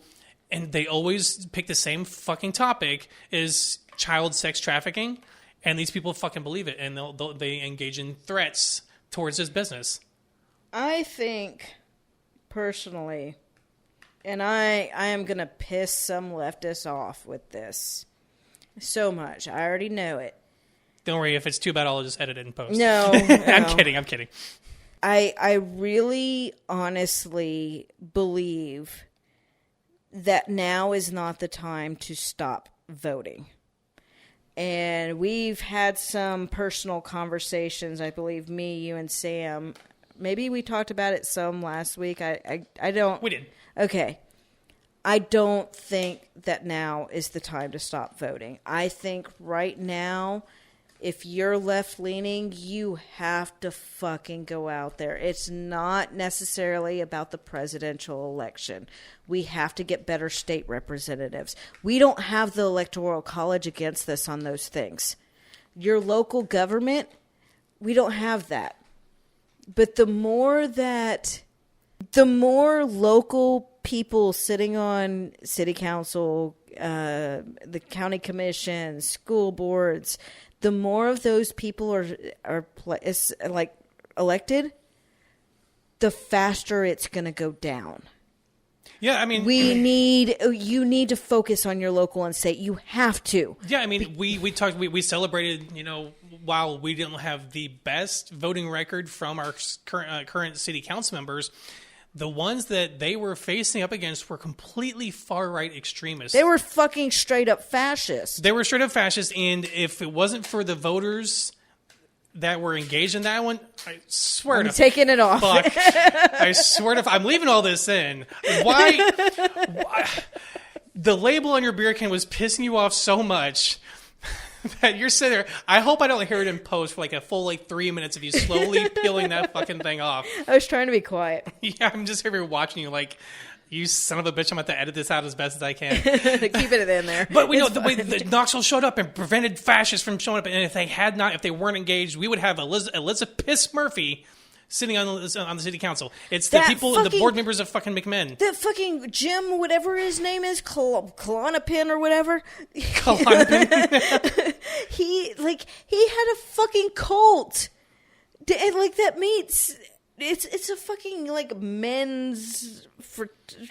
and they always pick the same fucking topic, is child sex trafficking, and these people fucking believe it, and they engage in threats towards this business. I think personally. And I am going to piss some leftists off with this so much. I already know it. Don't worry. If it's too bad, I'll just edit it and post. No. I'm kidding. I really honestly believe that now is not the time to stop voting. And we've had some personal conversations, I believe, me, you, and Sam. Maybe we talked about it some last week. I don't... We did. Okay. I don't think that now is the time to stop voting. I think right now, if you're left-leaning, you have to fucking go out there. It's not necessarily about the presidential election. We have to get better state representatives. We don't have the Electoral College against us on those things. Your local government, we don't have that. But the more that the more local people sitting on city council, the county commission, school boards, the more of those people are like elected, the faster it's going to go down. Yeah, I mean, you need to focus on your local and state. You have to. Yeah, I mean, we celebrated, while we didn't have the best voting record from our current city council members, the ones that they were facing up against were completely far-right extremists. They were fucking straight up fascists. They were straight up fascists, and if it wasn't for the voters that were engaged in that one, I swear I'm taking it off. Fuck, I swear to I'm leaving all this in. Why? The label on your beer can was pissing you off so much that you're sitting there. I hope I don't hear it in post for like a full 3 minutes of you slowly peeling that fucking thing off. I was trying to be quiet. Yeah, I'm just here watching you like, you son of a bitch, I'm going to edit this out as best as I can. Keep it in there. But we know the way that Knoxville showed up and prevented fascists from showing up. And if they weren't engaged, we would have Elizabeth Piss Murphy sitting on the city council. It's the people, the board members of fucking McMinn. That fucking Jim, whatever his name is, Klonopin or whatever. Klonopin. he had a fucking cult. And that meets... It's a fucking men's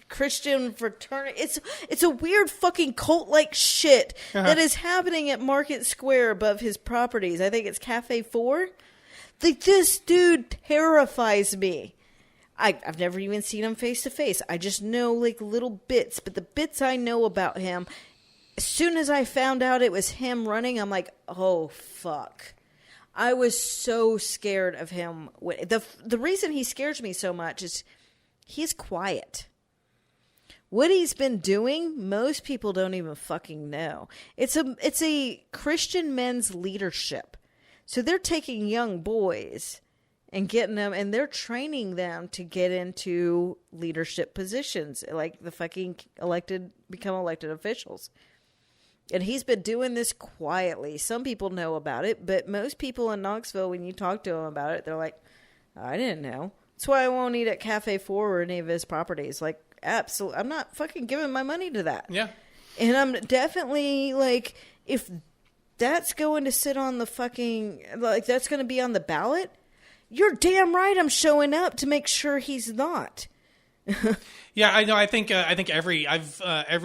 Christian fraternity. It's a weird fucking cult like shit that is happening at Market Square above his properties. I think it's Cafe 4. This dude terrifies me. I've never even seen him face to face. I just know little bits, but the bits I know about him, as soon as I found out it was him running, I'm like, oh fuck. I was so scared of him. The reason he scares me so much is he's quiet. What he's been doing, most people don't even fucking know. It's a Christian men's leadership. So they're taking young boys and getting them, and they're training them to get into leadership positions, like the fucking become elected officials. And he's been doing this quietly. Some people know about it, but most people in Knoxville, when you talk to them about it, they're like, I didn't know. That's why I won't eat at Cafe 4 or any of his properties. Absolutely. I'm not fucking giving my money to that. Yeah. And I'm definitely, if that's going to sit on the fucking, that's going to be on the ballot, you're damn right I'm showing up to make sure he's not. Yeah, I know. I think every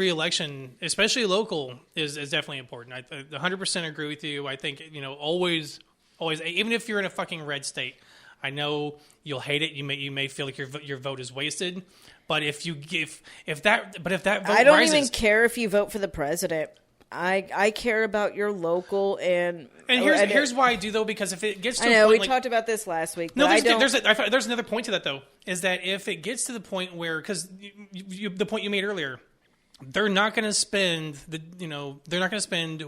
election, especially local, is definitely important. I 100% agree with you. I think always, even if you're in a fucking red state, I know you'll hate it. You may feel like your vote is wasted. But if that vote I don't rises, even care if you vote for the president. I care about your local and here's why I do though, because if it gets to a point, we talked about this last week. No, there's another point to that though, is that if it gets to the point where, because the point you made earlier, they're not going to spend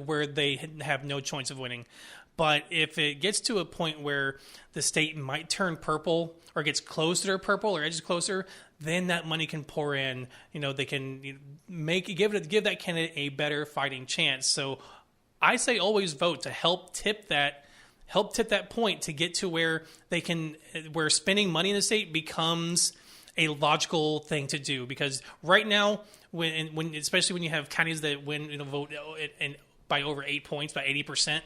where they have no chance of winning. But if it gets to a point where the state might turn purple or gets closer to purple or edges closer, then that money can pour in. They can give that candidate a better fighting chance. So I say always vote to help tip that point to get to where where spending money in the state becomes a logical thing to do. Because right now, when especially when you have counties that win vote and by over 8 points, by 80%.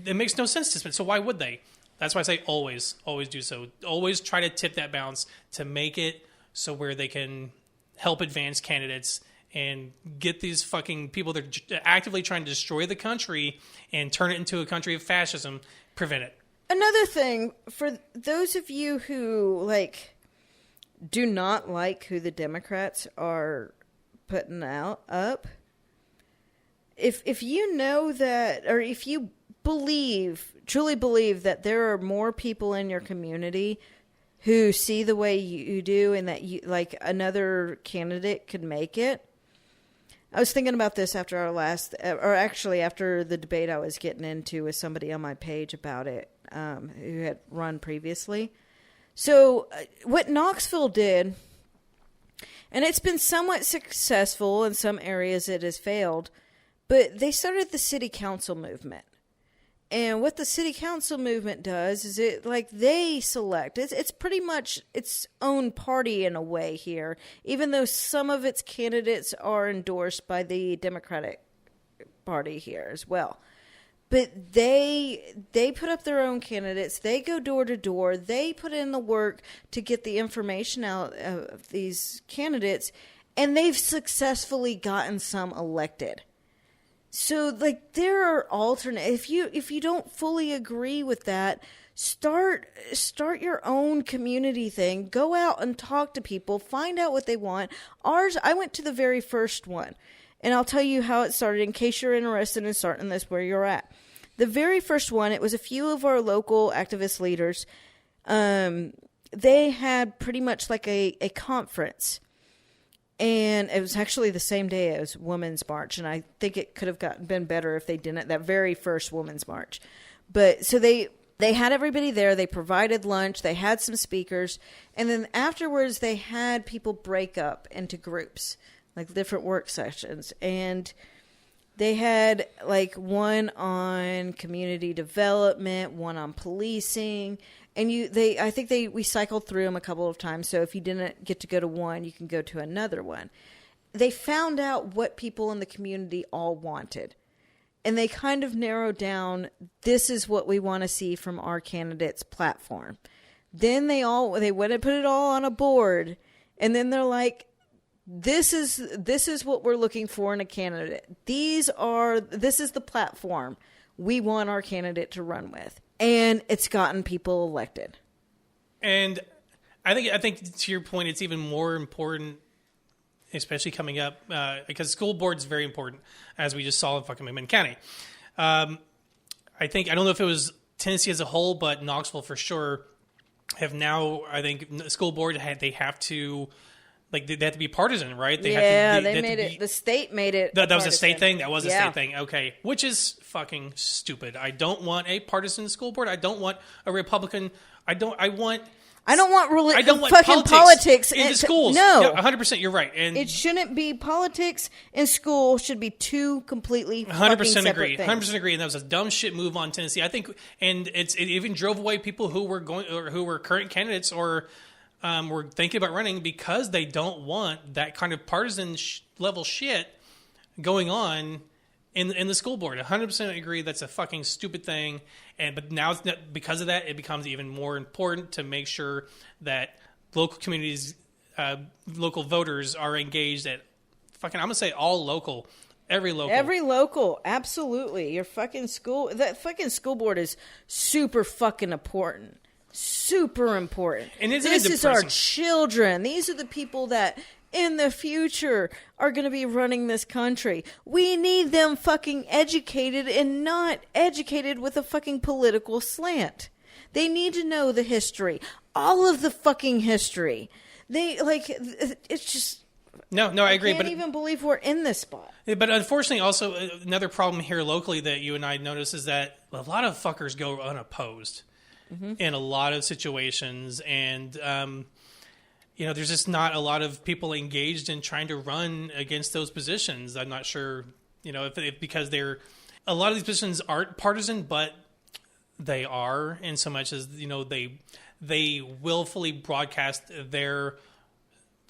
It makes no sense to spend. So why would they? That's why I say always do so. Always try to tip that balance to make it so where they can help advance candidates and get these fucking people that are actively trying to destroy the country and turn it into a country of fascism, prevent it. Another thing, for those of you who do not like who the Democrats are putting up, if you know that, or if you truly believe that there are more people in your community who see the way you do and that you another candidate could make it. I was thinking about this after after the debate I was getting into with somebody on my page about it, who had run previously. So what Knoxville did, and it's been somewhat successful in some areas, it has failed, but they started the city council movement. And what the city council movement does is it like they select. It's pretty much its own party in a way here, even though some of its candidates are endorsed by the Democratic Party here as well. But they put up their own candidates. They go door to door. They put in the work to get the information out of these candidates, and they've successfully gotten some elected. So, like, there are alternate. If you don't fully agree with that, start your own community thing. Go out and talk to people. Find out what they want. I went to the very first one, and I'll tell you how it started in case you're interested in starting this where you're at. The very first one, it was a few of our local activist leaders. They had pretty much like a conference. And it was actually the same day as Women's March, and I think it could have been better if they didn't, that very first Women's March. But so they had everybody there, they provided lunch, they had some speakers, and then afterwards they had people break up into groups, like different work sessions. And they had like one on community development, one on policing. And I think we cycled through them a couple of times. So if you didn't get to go to one, you can go to another one. They found out what people in the community all wanted. And they kind of narrowed down, this is what we want to see from our candidate's platform. Then they went and put it all on a board. And then they're like, this is what we're looking for in a candidate. This is the platform we want our candidate to run with. And it's gotten people elected. And I think to your point, it's even more important, especially coming up, because school board is very important, as we just saw in fucking McMinn County. I don't know if it was Tennessee as a whole, but Knoxville for sure have now, I think, the school board, they have to... Like, they have to be partisan, right? The state made it. That was a state thing? That was a state thing. Okay. Which is fucking stupid. I don't want a partisan school board. I don't want a Republican. I don't want fucking politics in schools. No. 100%, you're right. And it shouldn't be politics and school should be two completely 100% agree. 100% agree. And that was a dumb shit move on Tennessee. I think, and it even drove away people who were current candidates or were thinking about running because they don't want that kind of partisan level shit going on in the school board. 100% agree that's a fucking stupid thing. But now because of that, it becomes even more important to make sure that local communities, local voters are engaged at fucking, I'm going to say all local. Every local, absolutely. That fucking school board is super fucking important. Super important. And this is our children. These are the people that in the future are going to be running this country. We need them fucking educated and not educated with a fucking political slant. They need to know the history. All of the fucking history. It's just... No, I agree. I can't even believe we're in this spot. But unfortunately, also, another problem here locally that you and I notice is that a lot of fuckers go unopposed. Mm-hmm. In a lot of situations, and there's just not a lot of people engaged in trying to run against those positions. I'm not sure, if because a lot of these positions aren't partisan, but they are in so much as they willfully broadcast their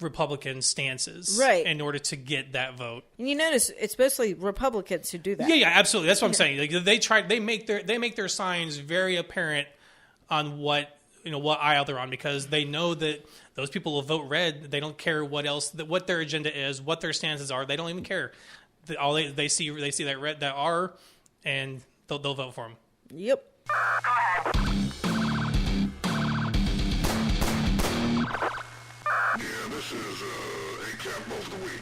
Republican stances, right, in order to get that vote. And you notice it's mostly Republicans who do that. Yeah, absolutely. That's what I'm saying. Like they make their signs very apparent on what aisle they're on, because they know that those people will vote red. They don't care what their agenda is, what their stances are. They don't even care. All they see that red, that R, and they'll vote for them. Yep. Yeah, this is example of the week.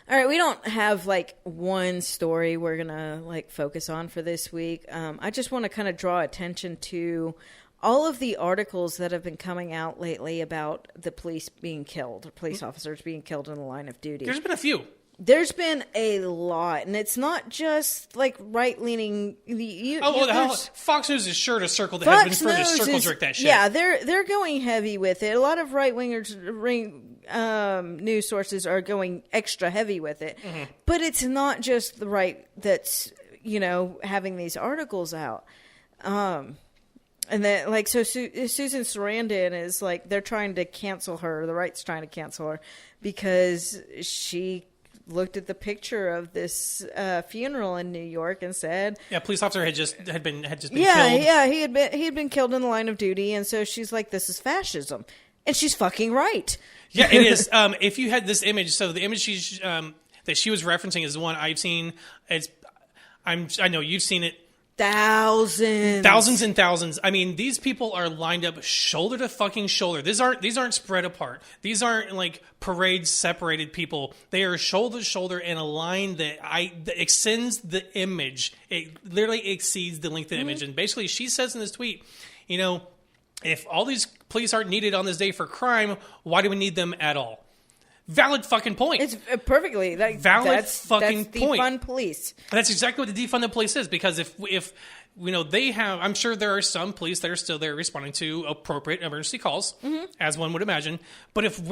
All right, we don't have one story we're gonna focus on for this week. I just want to kind of draw attention to all of the articles that have been coming out lately about the police being killed, or police officers being killed in the line of duty. There's been a few. There's been a lot, and it's not just right-leaning. Fox News is sure to circle jerk that shit. Yeah, they're going heavy with it. A lot of right-wingers, news sources are going extra heavy with it. Mm-hmm. But it's not just the right that's having these articles out. And then, like, so Susan Sarandon is like, they're trying to cancel her. The right's trying to cancel her because she looked at the picture of this funeral in New York and said, "Yeah, police officer had just been killed." Yeah, he had been killed in the line of duty, and so she's like, "This is fascism," and she's fucking right. Yeah, it is. If you had this image, so the image that she was referencing is the one I've seen. I know you've seen it. Thousands and thousands. I mean, these people are lined up shoulder to fucking shoulder. These aren't spread apart. These aren't like parade separated people. They are shoulder to shoulder in a line that extends the image. It literally exceeds the length of the image. And basically, she says in this tweet, if all these police aren't needed on this day for crime, why do we need them at all? Valid fucking point. It's perfectly valid that's point. Defund police. That's exactly what the defund the police is. Because if they have, I'm sure there are some police that are still there responding to appropriate emergency calls, as one would imagine. But if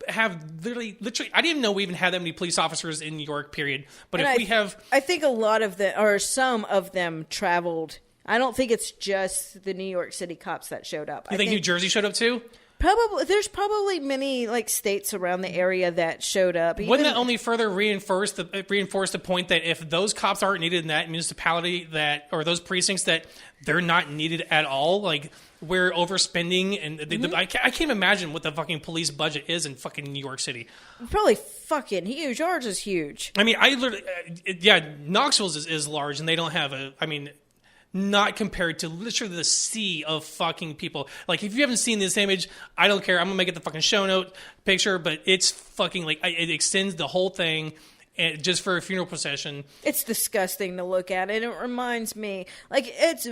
have literally, I didn't even know we even had that many police officers in New York. Period. But I think a lot of them, or some of them, traveled. I don't think it's just the New York City cops that showed up. You think New Jersey showed up too? There's probably many like states around the area that showed up. Wouldn't that only further reinforce the point that if those cops aren't needed in that municipality or those precincts, that they're not needed at all? Like, we're overspending, and I can't imagine what the fucking police budget is in fucking New York City. Probably fucking huge. Ours is huge. I mean, Knoxville is large, and they don't have not compared to literally the sea of fucking people. Like, if you haven't seen this image, I don't care. I'm going to make it the fucking show note picture, but it's fucking, like, it extends the whole thing and just for a funeral procession. It's disgusting to look at, and it reminds me, like, it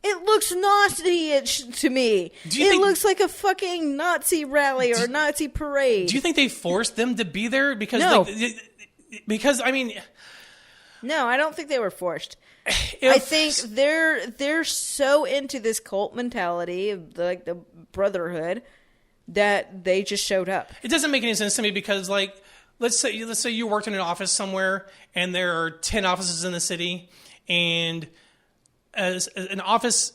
looks Nazi to me. It looks like a fucking Nazi rally or a Nazi parade. Do you think they forced them to be there? Because, no. No, I don't think they were forced. I think they're so into this cult mentality of like the brotherhood that they just showed up. It doesn't make any sense to me because, like, let's say you worked in an office somewhere and there are 10 offices in the city, and as an office,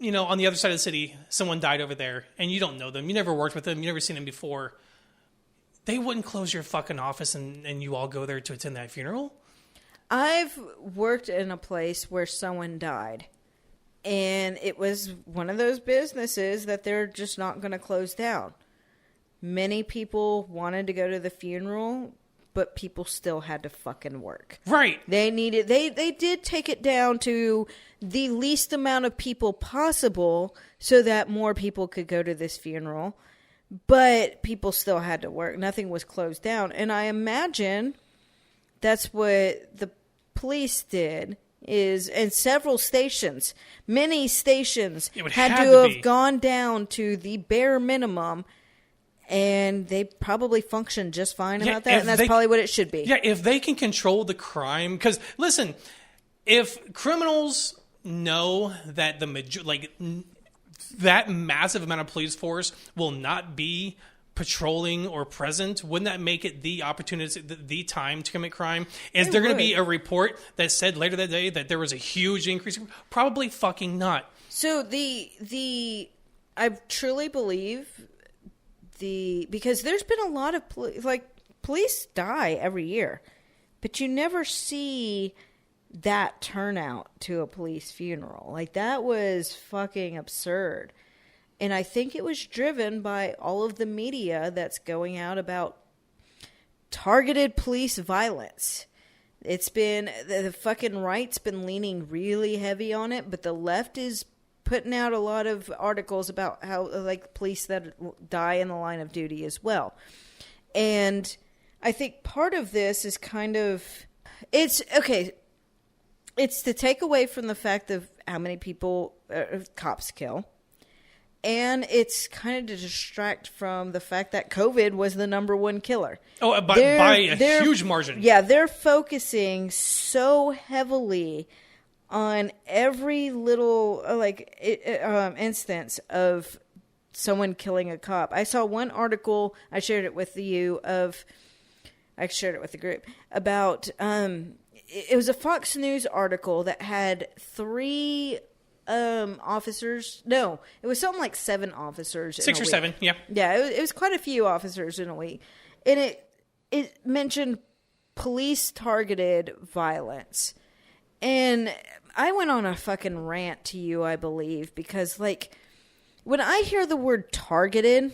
on the other side of the city, someone died over there, and you don't know them, you never worked with them, you never seen them before. They wouldn't close your fucking office and you all go there to attend that funeral. I've worked in a place where someone died, and it was one of those businesses that they're just not going to close down. Many people wanted to go to the funeral, but people still had to fucking work. Right. They did take it down to the least amount of people possible so that more people could go to this funeral, but people still had to work. Nothing was closed down, and I imagine that's what the police did. And several stations, many stations had to have gone down to the bare minimum, and they probably functioned just fine about that, and that's probably what it should be. Yeah, if they can control the crime, because listen, if criminals know that that massive amount of police force will not be patrolling or present, wouldn't that make it the opportunity, the time to commit crime? Is there going to be a report that said later that day that there was a huge increase? Probably fucking not. So I truly believe because there's been a lot of police die every year, but you never see that turnout to a police funeral. Like, that was fucking absurd. And I think it was driven by all of the media that's going out about targeted police violence. It's been, the fucking right's been leaning really heavy on it, but the left is putting out a lot of articles about how, like, police that die in the line of duty as well. And I think part of this is kind of, it's to take away from the fact of how many people cops kill. And it's kind of to distract from the fact that COVID was the number one killer. Oh, by a huge margin. Yeah, they're focusing so heavily on every little instance of someone killing a cop. I saw one article, I shared it with the group, about it was a Fox News article that had 3 officers. No, it was something like 7 officers. 6 or 7, yeah. Yeah, it was quite a few officers in a week. And it mentioned police-targeted violence. And I went on a fucking rant to you, I believe, because, like, when I hear the word targeted,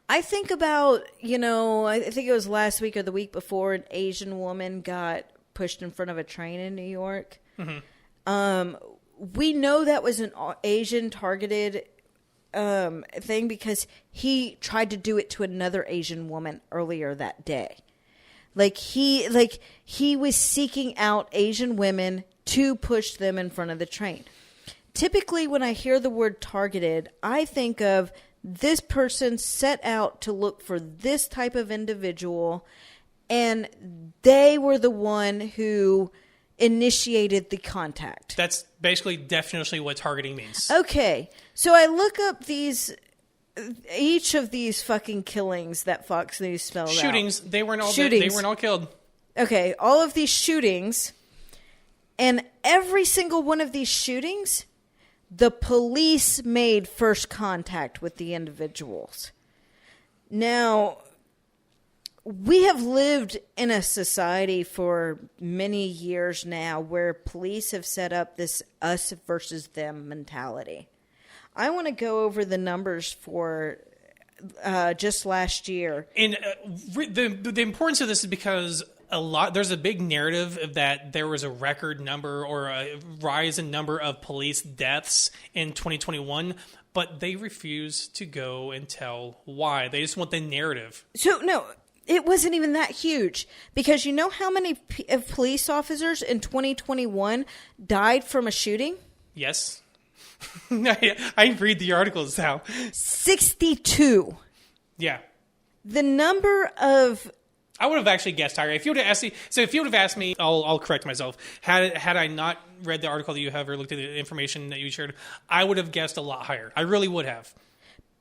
I think about, I think it was last week or the week before, an Asian woman got pushed in front of a train in New York. Mm-hmm. We know that was an Asian targeted thing because he tried to do it to another Asian woman earlier that day. He was seeking out Asian women to push them in front of the train. Typically, when I hear the word targeted, I think of this person set out to look for this type of individual, and they were the one who initiated the contact. That's basically definitionally what targeting means. Okay, so I look up each of these fucking killings that Fox News spelled Shootings. out. They weren't all Shootings. They weren't all killed. Okay, all of these shootings, and every single one of these shootings, the police made first contact with the individuals. Now, we have lived in a society for many years now where police have set up this us versus them mentality. I want to go over the numbers for just last year. And the importance of this is because there's a big narrative that there was a record number or a rise in number of police deaths in 2021, but they refuse to go and tell why. They just want the narrative. So, no, it wasn't even that huge, because you know how many police officers in 2021 died from a shooting? Yes. I read the articles now. 62. Yeah. The number of... I would have actually guessed higher. If you would have asked me, I'll correct myself. Had I not read the article that you have or looked at the information that you shared, I would have guessed a lot higher. I really would have.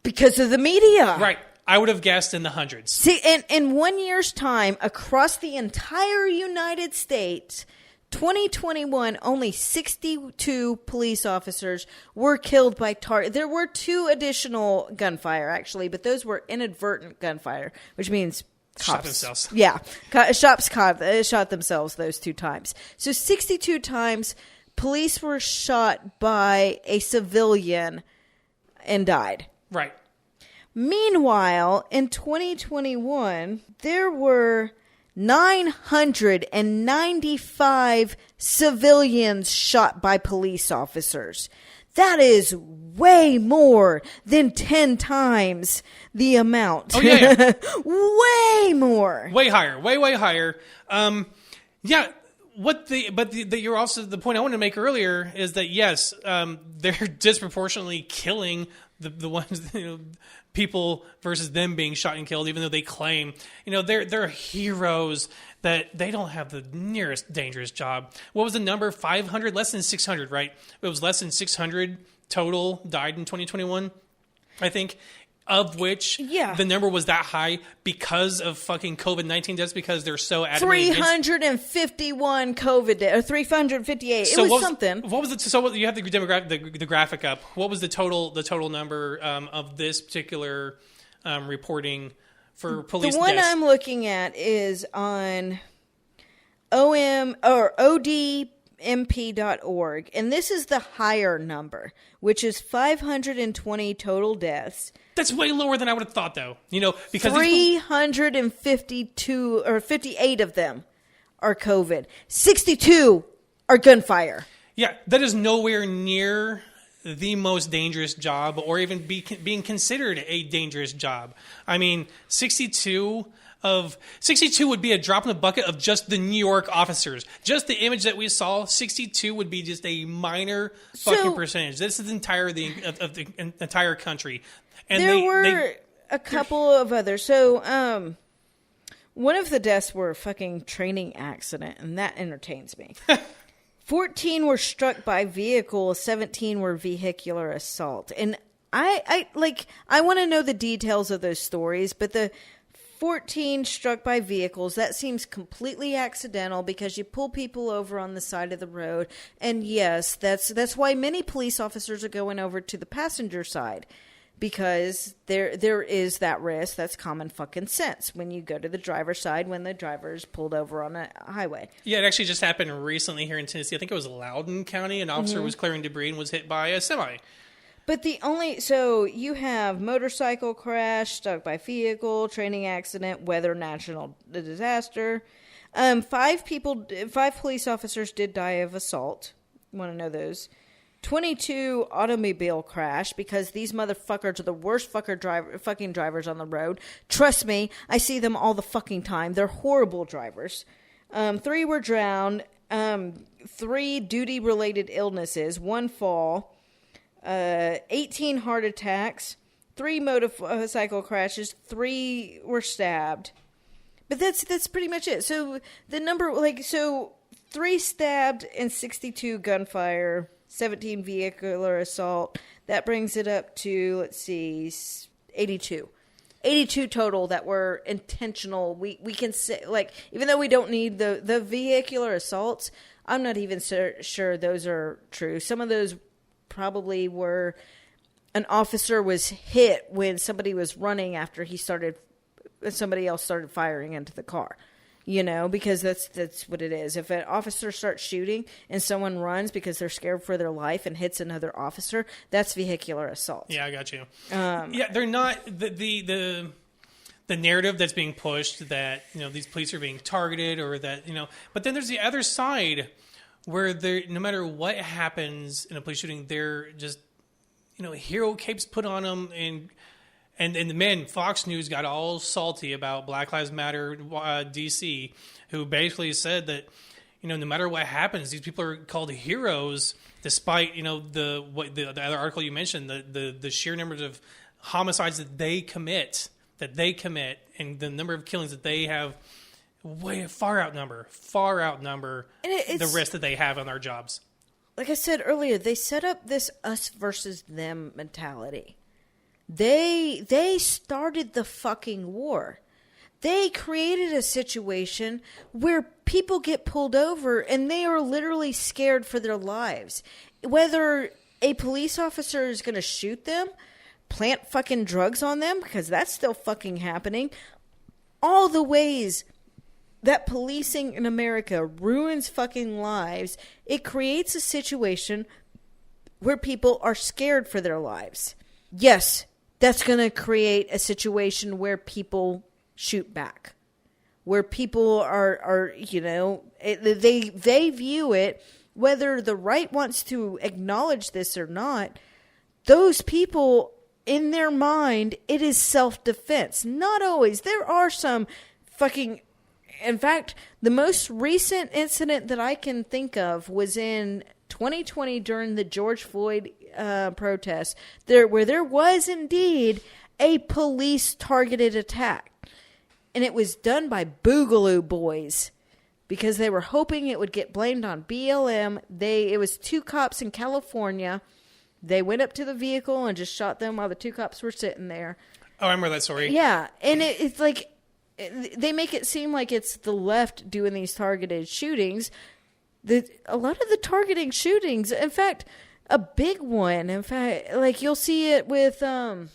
Because of the media. Right. I would have guessed in the hundreds. See, in 1 year's time, across the entire United States, 2021, only 62 police officers were killed by target. There were 2 additional gunfire, actually, but those were inadvertent gunfire, which means cops. Shot themselves. Yeah. Shot themselves those 2 times. So 62 times police were shot by a civilian and died. Right. Meanwhile, in 2021, there were 995 civilians shot by police officers. That is way more than 10 times the amount. Oh, yeah. Way more. Way higher. Way higher. Yeah. You're also, the point I wanted to make earlier is that, yes, they're disproportionately killing the ones, people versus them being shot and killed, even though they claim, they're heroes, that they don't have the nearest dangerous job. What was the number? 500? Less than 600, right? It was less than 600 total died in 2021, I think, of which the number was that high because of fucking COVID-19 deaths, because they're so adamant. 351 COVID deaths, or 358. So it was something. What was it? So you have the demographic, the graphic up. What was the total number of this particular reporting for police The one deaths? I'm looking at is on ODMP.org, and this is the higher number, which is 520 total deaths. That's way lower than I would have thought, though. Because 352 or 58 of them are COVID. 62 are gunfire. Yeah, that is nowhere near the most dangerous job, or even being considered a dangerous job. I mean, 62 would be a drop in the bucket of just the New York officers. Just the image that we saw, 62 would be just a minor fucking percentage. This is the entire country. And there were a couple of others. So, one of the deaths were a fucking training accident, and that entertains me. 14 were struck by vehicle, 17 were vehicular assault. And I want to know the details of those stories, but the 14 struck by vehicles. That seems completely accidental because you pull people over on the side of the road. And yes, that's why many police officers are going over to the passenger side. Because there is that risk. That's common fucking sense when you go to the driver's side when the driver is pulled over on a highway. Yeah, it actually just happened recently here in Tennessee. I think it was Loudoun County. An officer was clearing debris and was hit by a semi. But so you have motorcycle crash, stuck by vehicle, training accident, weather, natural disaster. 5 police officers did die of assault. Want to know those? 22 automobile crash because these motherfuckers are the worst fucking drivers on the road. Trust me, I see them all the fucking time. They're horrible drivers. 3 were drowned. 3 duty-related illnesses. 1 fall. 18 heart attacks. 3 motorcycle crashes. 3 were stabbed. But that's pretty much it. So the number, 3 stabbed and 62 gunfire. 17 vehicular assault. That brings it up to, 82. 82 total that were intentional. We can say, even though we don't need the vehicular assaults, I'm not even sure those are true. Some of those probably were an officer was hit when somebody was running after somebody else started firing into the car. Because that's what it is. If an officer starts shooting and someone runs because they're scared for their life and hits another officer, that's vehicular assault. Yeah, I got you. They're not the narrative that's being pushed that these police are being targeted or that But then there's the other side where no matter what happens in a police shooting, they're just hero capes put on them And the men, Fox News got all salty about Black Lives Matter DC, who basically said that, no matter what happens, these people are called heroes, despite, the other article you mentioned, the sheer numbers of homicides that they commit, and the number of killings that they have far outnumber the risk that they have on their jobs. Like I said earlier, they set up this us versus them mentality. They started the fucking war. They created a situation where people get pulled over and they are literally scared for their lives. Whether a police officer is going to shoot them, plant fucking drugs on them, because that's still fucking happening. All the ways that policing in America ruins fucking lives, it creates a situation where people are scared for their lives. Yes, that's going to create a situation where people shoot back, where people are they view it, whether the right wants to acknowledge this or not, those people, in their mind, it is self-defense. Not always. There are some fucking... In fact, the most recent incident that I can think of was in 2020 during the George Floyd protests, where there was indeed a police targeted attack, and it was done by Boogaloo Boys because they were hoping it would get blamed on BLM. It was 2 cops in California. They went up to the vehicle and just shot them while the 2 cops were sitting there. Oh, I remember that story. Yeah, and it's like they make it seem like it's the left doing these targeted shootings. A lot of the targeting shootings, in fact, a big one, in fact, like you'll see it with, and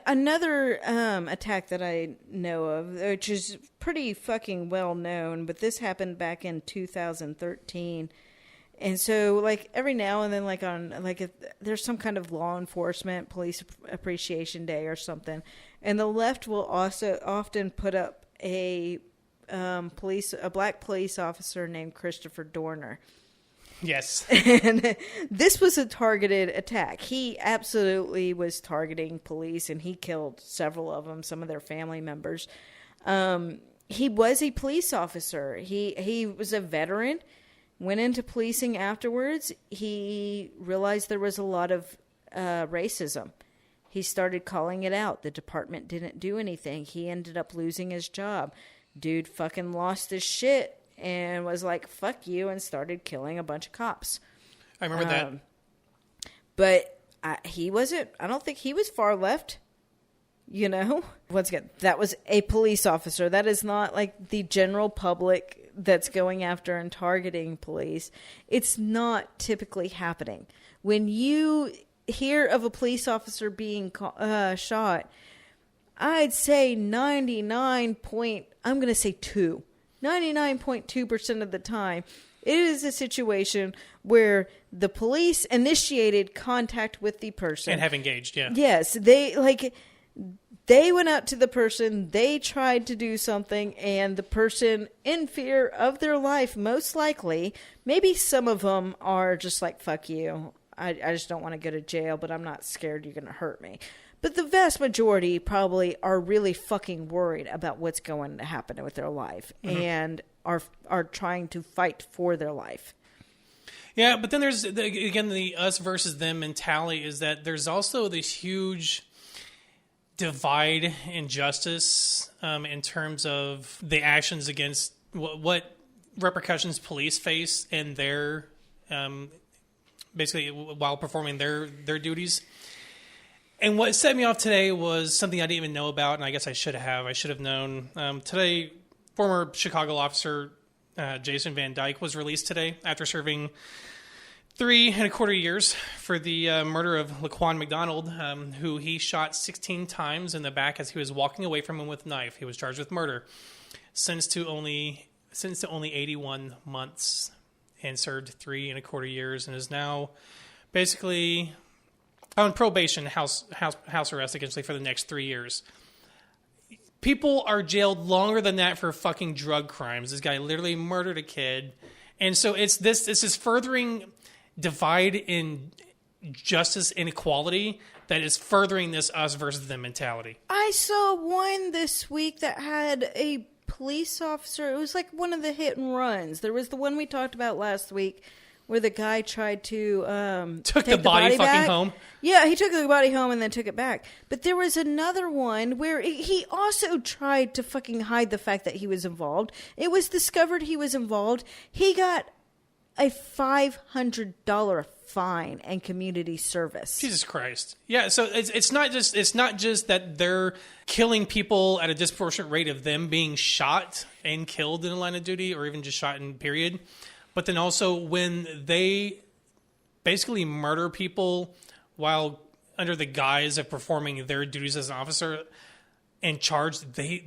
another attack that I know of, which is pretty fucking well known, but this happened back in 2013. And so, every now and then, if there's some kind of law enforcement, police appreciation day or something, and the left will also often put up a black police officer named Christopher Dorner. Yes. And this was a targeted attack. He absolutely was targeting police, and he killed several of them, some of their family members. He was a police officer. He was a veteran, went into policing afterwards. He realized there was a lot of racism. He started calling it out. The department didn't do anything. He ended up losing his job. Dude fucking lost his shit and was like, fuck you, and started killing a bunch of cops. I remember that. But I don't think he was far left. you know? Once again, that was a police officer. That is not like the general public that's going after and targeting police. It's not typically happening. When you hear of a police officer being shot, I'd say 99.2% of the time, it is a situation where the police initiated contact with the person. And have engaged, yeah. Yes, they went out to the person, they tried to do something, and the person, in fear of their life, most likely, maybe some of them are just like, fuck you, I just don't want to go to jail, but I'm not scared you're going to hurt me. But the vast majority probably are really fucking worried about what's going to happen with their life and are trying to fight for their life. Yeah, but then there's, again, the us versus them mentality is that there's also this huge divide in justice in terms of the actions against what repercussions police face in their, basically while performing their duties. And what set me off today was something I didn't even know about, and I guess I should have. I should have known. Today, former Chicago officer Jason Van Dyke was released today after serving 3.25 years for the murder of Laquan McDonald, who he shot 16 times in the back as he was walking away from him with a knife. He was charged with murder, sentenced to only 81 months, and served 3.25 years, and is now basically on probation, house arrest, essentially, for the next 3 years. People are jailed longer than that for fucking drug crimes. This guy literally murdered a kid. And so this is furthering divide in justice inequality that is furthering this us versus them mentality. I saw one this week that had a police officer. It was like one of the hit and runs. There was the one we talked about last week where the guy tried to took take the body fucking back. home. Yeah, he took the body home and then took it back. But there was another one where he also tried to fucking hide the fact that he was involved. It was discovered he was involved. He got a $500 fine and community service. Jesus Christ. Yeah, so it's not just that they're killing people at a disproportionate rate of them being shot and killed in the line of duty, or even just shot in period. But then also when they basically murder people while under the guise of performing their duties as an officer and charged, they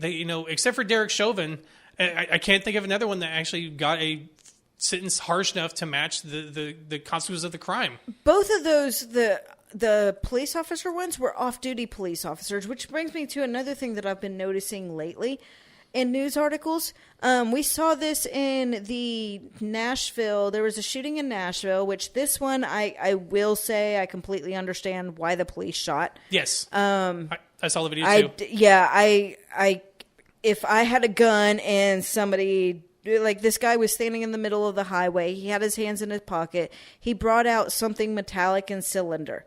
except for Derek Chauvin, I can't think of another one that actually got a sentence harsh enough to match the consequences of the crime. Both of those, the police officer ones were off-duty police officers, which brings me to another thing that I've been noticing lately in news articles. We saw this in the Nashville. There was a shooting in Nashville, which this one, I will say, I completely understand why the police shot. Yes. I saw the video too. If I had a gun and somebody, like this guy was standing in the middle of the highway, he had his hands in his pocket, he brought out something metallic and cylinder.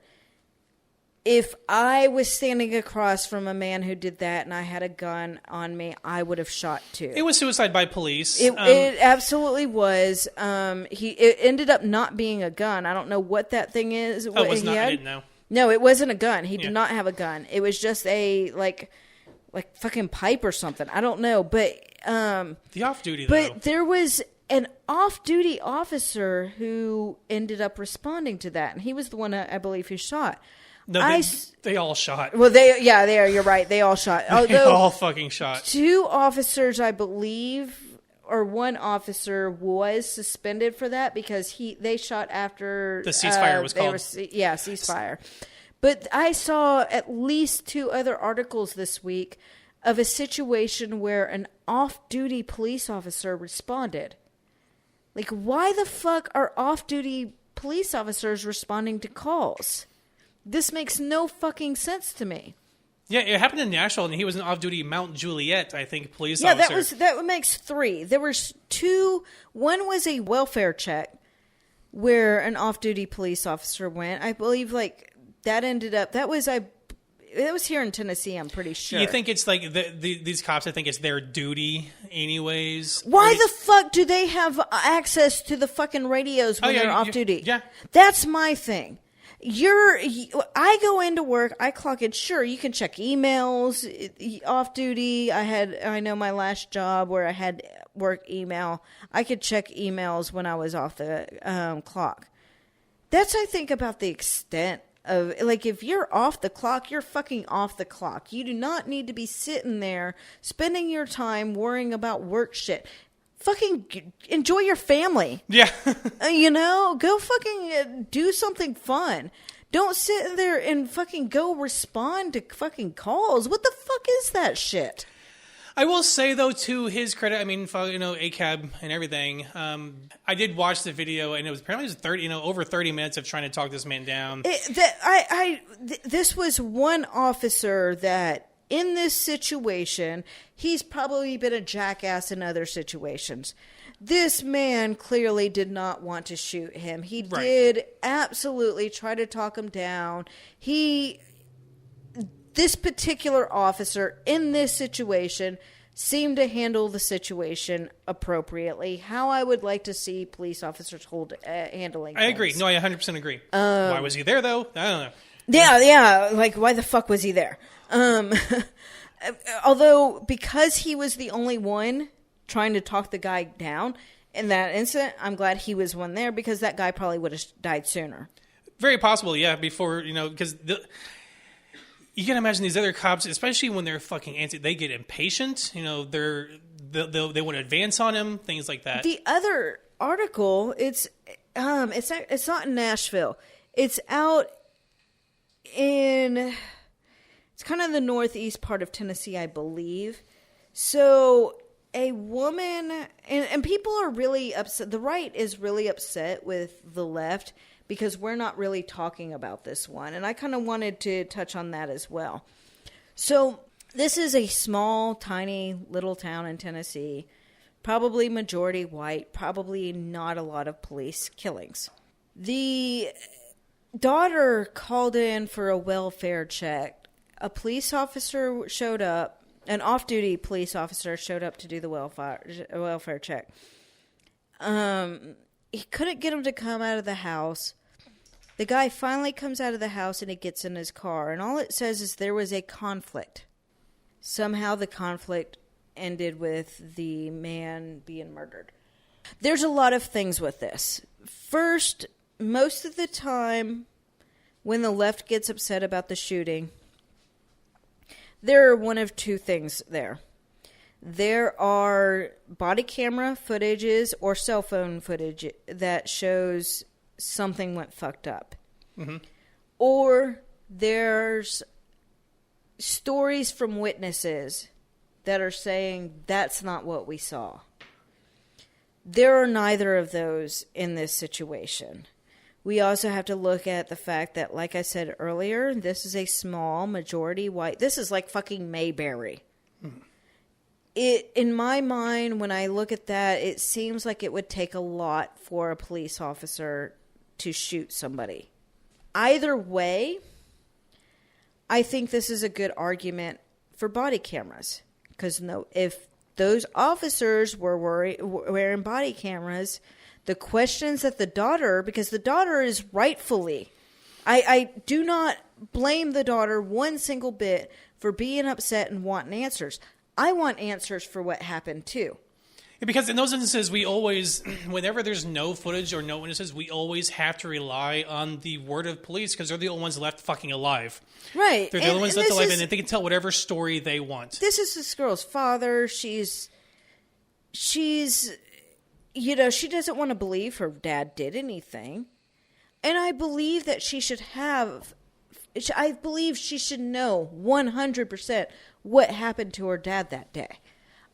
If I was standing across from a man who did that and I had a gun on me, I would have shot too. It was suicide by police. It absolutely was. It ended up not being a gun. I don't know what that thing is. Oh, it was not? I didn't know. No, it wasn't a gun. He did not have a gun. It was just a like fucking pipe or something. I don't know. But the off-duty though. But there was an off-duty officer who ended up responding to that, and he was the one I believe who shot. No, they all shot. Well, they are. You're right. They all shot. They all fucking shot. 2 officers, I believe, or one officer was suspended for that because they shot after the ceasefire was called. Ceasefire. But I saw at least 2 other articles this week of a situation where an off-duty police officer responded. Like, why the fuck are off-duty police officers responding to calls? This makes no fucking sense to me. Yeah, it happened in Nashville, and he was an off-duty Mount Juliet, I think, police officer. Yeah, that makes 3. There was 2. One was a welfare check where an off-duty police officer went. I believe, that ended up... That was here in Tennessee, I'm pretty sure. You think it's like these cops, I think it's their duty anyways? Why the fuck do they have access to the fucking radios when they're off-duty? Yeah. That's my thing. I go into work, I clock in. Sure, you can check emails off duty. I know my last job where I had work email. I could check emails when I was off the clock. That's, I think, about the extent of, like, if you're off the clock, you're fucking off the clock. You do not need to be sitting there spending your time worrying about work shit. Fucking enjoy your family. Yeah. Go fucking do something fun. Don't sit there and fucking go respond to fucking calls. What the fuck is that shit? I will say, though, to his credit, I mean, ACAB and everything. I did watch the video, and it was apparently over 30 minutes of trying to talk this man down. This was one officer that, in this situation, he's probably been a jackass in other situations. This man clearly did not want to shoot him. He did absolutely try to talk him down. This particular officer in this situation seemed to handle the situation appropriately. How I would like to see police officers handling things. I agree. No, I 100% agree. Why was he there, though? I don't know. Yeah. Like, why the fuck was he there? Although, because he was the only one trying to talk the guy down in that incident, I'm glad he was one there, because that guy probably would have died sooner. Very possible, yeah, before, because you can imagine these other cops, especially when they're fucking antsy, they get impatient. They want to advance on him, things like that. The other article, it's not in Nashville. It's out in, it's kind of the northeast part of Tennessee, I believe. So a woman, and people are really upset. The right is really upset with the left, because we're not really talking about this one. And I kind of wanted to touch on that as well. So this is a small, tiny little town in Tennessee, probably majority white, probably not a lot of police killings. The daughter called in for a welfare check. A police officer showed up, an off-duty police officer showed up to do the welfare check. He couldn't get him to come out of the house. The guy finally comes out of the house and he gets in his car. And all it says is there was a conflict. Somehow the conflict ended with the man being murdered. There's a lot of things with this. First, most of the time when the left gets upset about the shooting, there are one of two things there. There are body camera footages or cell phone footage that shows something went fucked up. Mm-hmm. Or there's stories from witnesses that are saying that's not what we saw. There are neither of those in this situation. We also have to look at the fact that, like I said earlier, this is a small majority white. This is like fucking Mayberry. Mm-hmm. In my mind, when I look at that, it seems like it would take a lot for a police officer to shoot somebody. Either way, I think this is a good argument for body cameras. Because if those officers were wearing body cameras, the questions that the daughter, because the daughter is rightfully, I do not blame the daughter one single bit for being upset and wanting answers. I want answers for what happened too. Yeah, because in those instances, we always, whenever there's no footage or no witnesses, we always have to rely on the word of police, because they're the only ones left fucking alive. Right. They're the only ones left alive, and they can tell whatever story they want. This is this girl's father. She's, she doesn't want to believe her dad did anything. And I believe that she should know 100% what happened to her dad that day.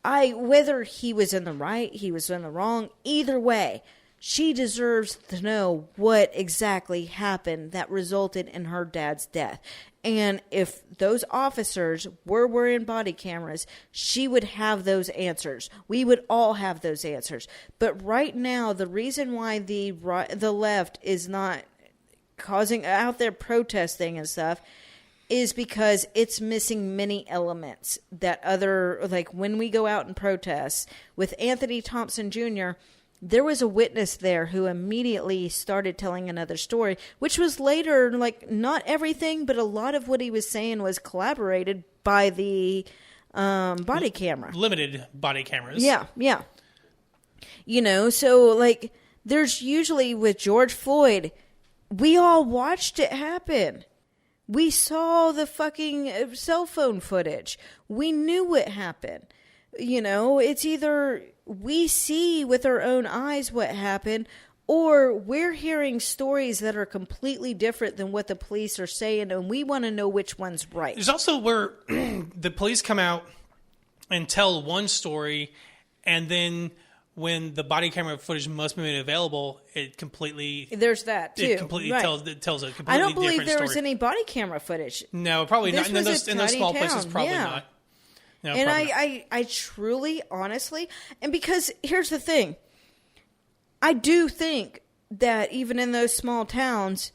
Whether he was in the right, he was in the wrong, either way, she deserves to know what exactly happened that resulted in her dad's death. And if those officers were wearing body cameras, she would have those answers. We would all have those answers. But right now, the reason why the left is not causing out there protesting and stuff is because it's missing many elements that like when we go out and protest with Anthony Thompson Jr., there was a witness there who immediately started telling another story, which was later, like, not everything, but a lot of what he was saying was corroborated by the body camera. Limited body cameras. Yeah, yeah. You know, so, like, there's usually with George Floyd, we all watched it happen. We saw the fucking cell phone footage. We knew what happened. You know, it's either we see with our own eyes what happened, or we're hearing stories that are completely different than what the police are saying, and we want to know which one's right. There's also where the police come out and tell one story, and then when the body camera footage must be made available, it completely... There's that, too. It completely right. tells a completely different story. I don't believe there was any body camera footage. No, probably This not. was In those small places, probably yeah. not. No, and probably I truly, honestly, and because here's the thing, I do think that even in those small towns,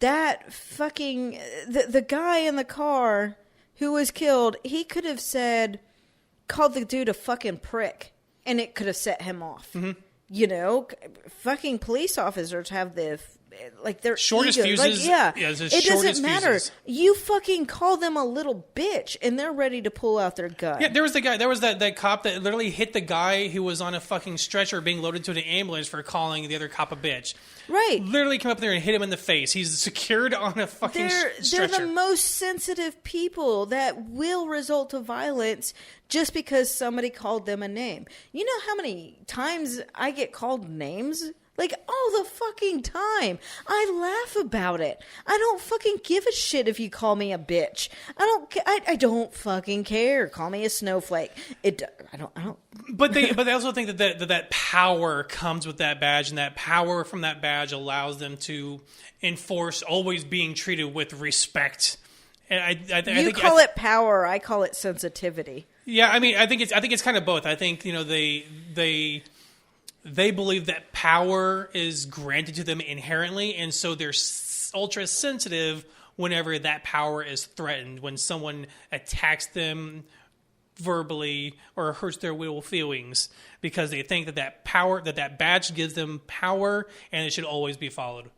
that fucking, the guy in the car who was killed, he could have called the dude a fucking prick, and it could have set him off. Mm-hmm. You know, fucking police officers have their shortest ego. fuses. Like, It doesn't matter. You fucking call them a little bitch, and they're ready to pull out their gun. Yeah, there was that cop that literally hit the guy who was on a fucking stretcher being loaded to the ambulance for calling the other cop a bitch. Right. Literally came up there and hit him in the face. He's secured on a fucking stretcher. They're the most sensitive people that will result to violence just because somebody called them a name. You know how many times I get called names? Like, all the fucking time. I laugh about it. I don't fucking give a shit if you call me a bitch. I don't fucking care. Call me a snowflake. I don't. But they also think that power comes with that badge, and that power from that badge allows them to enforce always being treated with respect. And I think it power. I call it sensitivity. Yeah, I mean, I think it's kind of both. I think, you know, they believe that power is granted to them inherently, and so they're ultra sensitive whenever that power is threatened. When someone attacks them verbally or hurts their real feelings, because they think that that badge gives them power, and it should always be followed.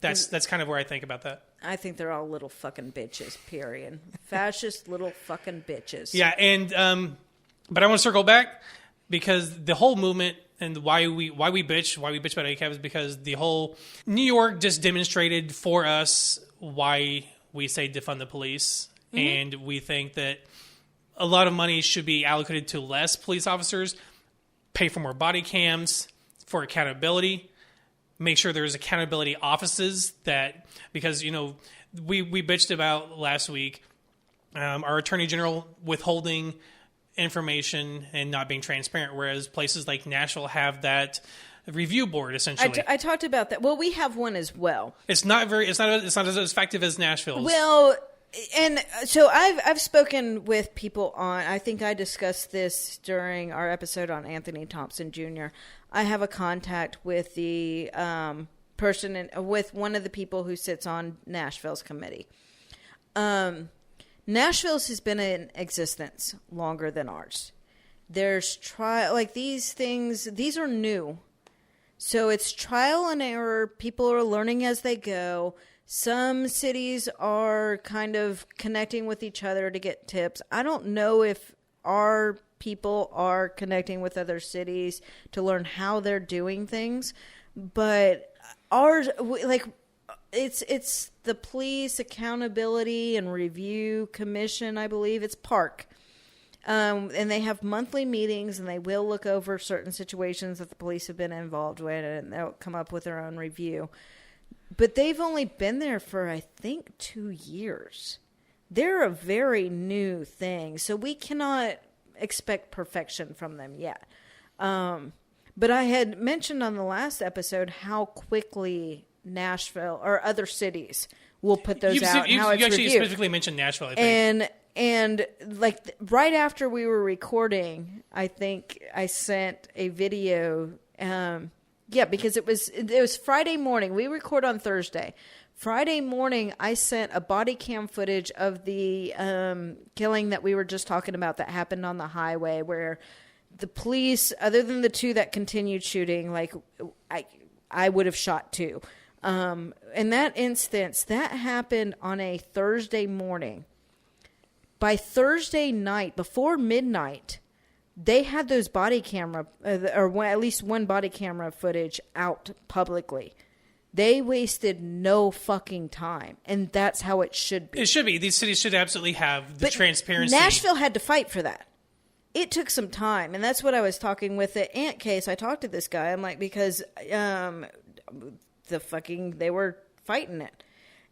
That's kind of where I think about that. I think they're all little fucking bitches, period. Fascist little fucking bitches. Yeah, and but I want to circle back, because the whole movement and why we bitch about ACAB is because the whole New York just demonstrated for us why we say defund the police, and we think that a lot of money should be allocated to less police officers, pay for more body cams, for accountability. Make sure there's accountability offices because, you know, we bitched about last week our Attorney General withholding information and not being transparent, whereas places like Nashville have that review board essentially. I talked about that. Well, we have one as well. It's not as effective as Nashville's. Well, and so I've spoken with people on. I think I discussed this during our episode on Anthony Thompson Jr. I have a contact with the person with one of the people who sits on Nashville's committee. Nashville's has been in existence longer than ours. There's these things. These are new, so it's trial and error. People are learning as they go. Some cities are kind of connecting with each other to get tips. I don't know if our people are connecting with other cities to learn how they're doing things, but ours, it's the Police Accountability and Review Commission, I believe. It's PARC. And they have monthly meetings, and they will look over certain situations that the police have been involved with, and they'll come up with their own review. But they've only been there for, I think, 2 years. They're a very new thing, so we cannot expect perfection from them yet. But I had mentioned on the last episode how quickly Nashville or other cities will put those out and how it's you actually reviewed. specifically mentioned Nashville, I think. And like right after we were recording, I think I sent a video. Because it was Friday morning. We record on Thursday. Friday morning, I sent a body cam footage of the killing that we were just talking about that happened on the highway, where the police, other than the two that continued shooting, like I would have shot too. In that instance, that happened on a Thursday morning. By Thursday night, before midnight, they had those body camera, at least one body camera footage out publicly. They wasted no fucking time, and that's how it should be. It should be. These cities should absolutely have the transparency. Nashville had to fight for that. It took some time, and that's what I was talking with the Ant case. I talked to this guy. I'm like, because they were fighting it.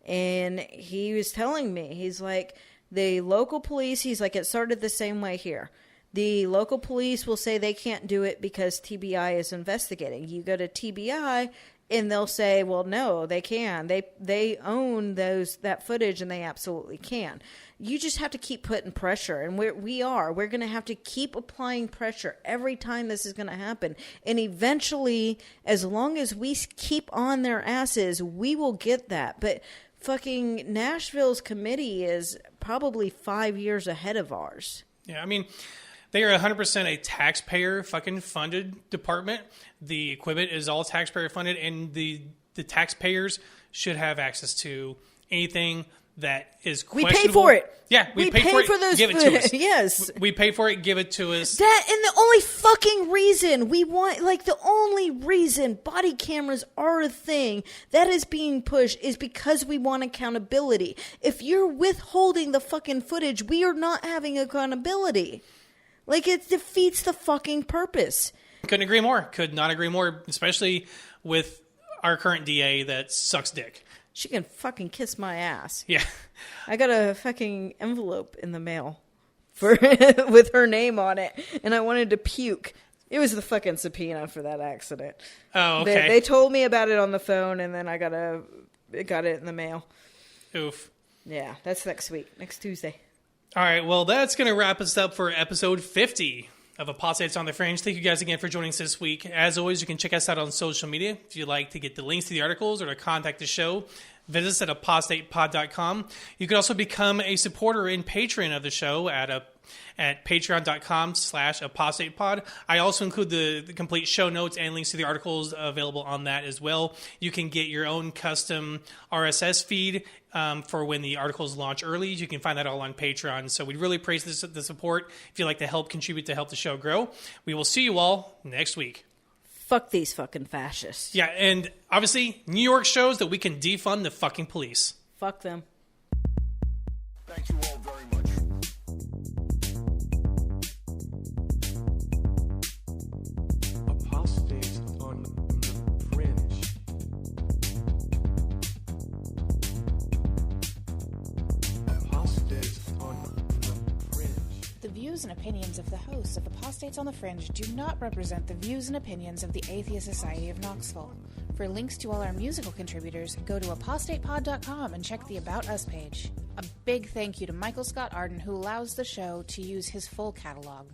And he was telling me, he's like, the local police, he's like, it started the same way here. The local police will say they can't do it because TBI is investigating. You go to TBI and they'll say, well, no, they can. They own that footage and they absolutely can. You just have to keep putting pressure. And we're going to have to keep applying pressure every time this is going to happen. And eventually, as long as we keep on their asses, we will get that. But fucking Nashville's committee is probably 5 years ahead of ours. Yeah, I mean, they are 100% a taxpayer fucking funded department. The equipment is all taxpayer funded, and the taxpayers should have access to anything that is questionable. We pay for it. Yeah, we pay for it. Those give it to us. Yes. We pay for it, give it to us. That, and the only fucking reason we want, like, the only reason body cameras are a thing that is being pushed is because we want accountability. If you're withholding the fucking footage, we are not having accountability. Like, it defeats the fucking purpose. Couldn't agree more. Could not agree more, especially with our current DA that sucks dick. She can fucking kiss my ass. Yeah. I got a fucking envelope in the mail with her name on it, and I wanted to puke. It was the fucking subpoena for that accident. Oh, okay. They told me about it on the phone, and then I got it in the mail. Oof. Yeah, that's next week, next Tuesday. All right, well, that's going to wrap us up for episode 50 of Apostates on the Fringe. Thank you guys again for joining us this week. As always, you can check us out on social media. If you'd like to get the links to the articles or to contact the show, visit us at apostatepod.com. You can also become a supporter and patron of the show at patreon.com/apostatepod. I also include the complete show notes and links to the articles available on that as well. You can get your own custom RSS feed for when the articles launch early. You can find that all on Patreon. So we really appreciate the support. If you'd like to help contribute to help the show grow, we will see you all next week. Fuck these fucking fascists. Yeah, and obviously, New York shows that we can defund the fucking police. Fuck them. Thank you all very much. Apostates on the Fringe. Apostates on the Fringe. The views and opinions of the hosts of Apostates on the Fringe do not represent the views and opinions of the Atheist Society of Knoxville. For links to all our musical contributors, go to apostatepod.com and check the About Us page. A big thank you to Michael Scott Arden, who allows the show to use his full catalog.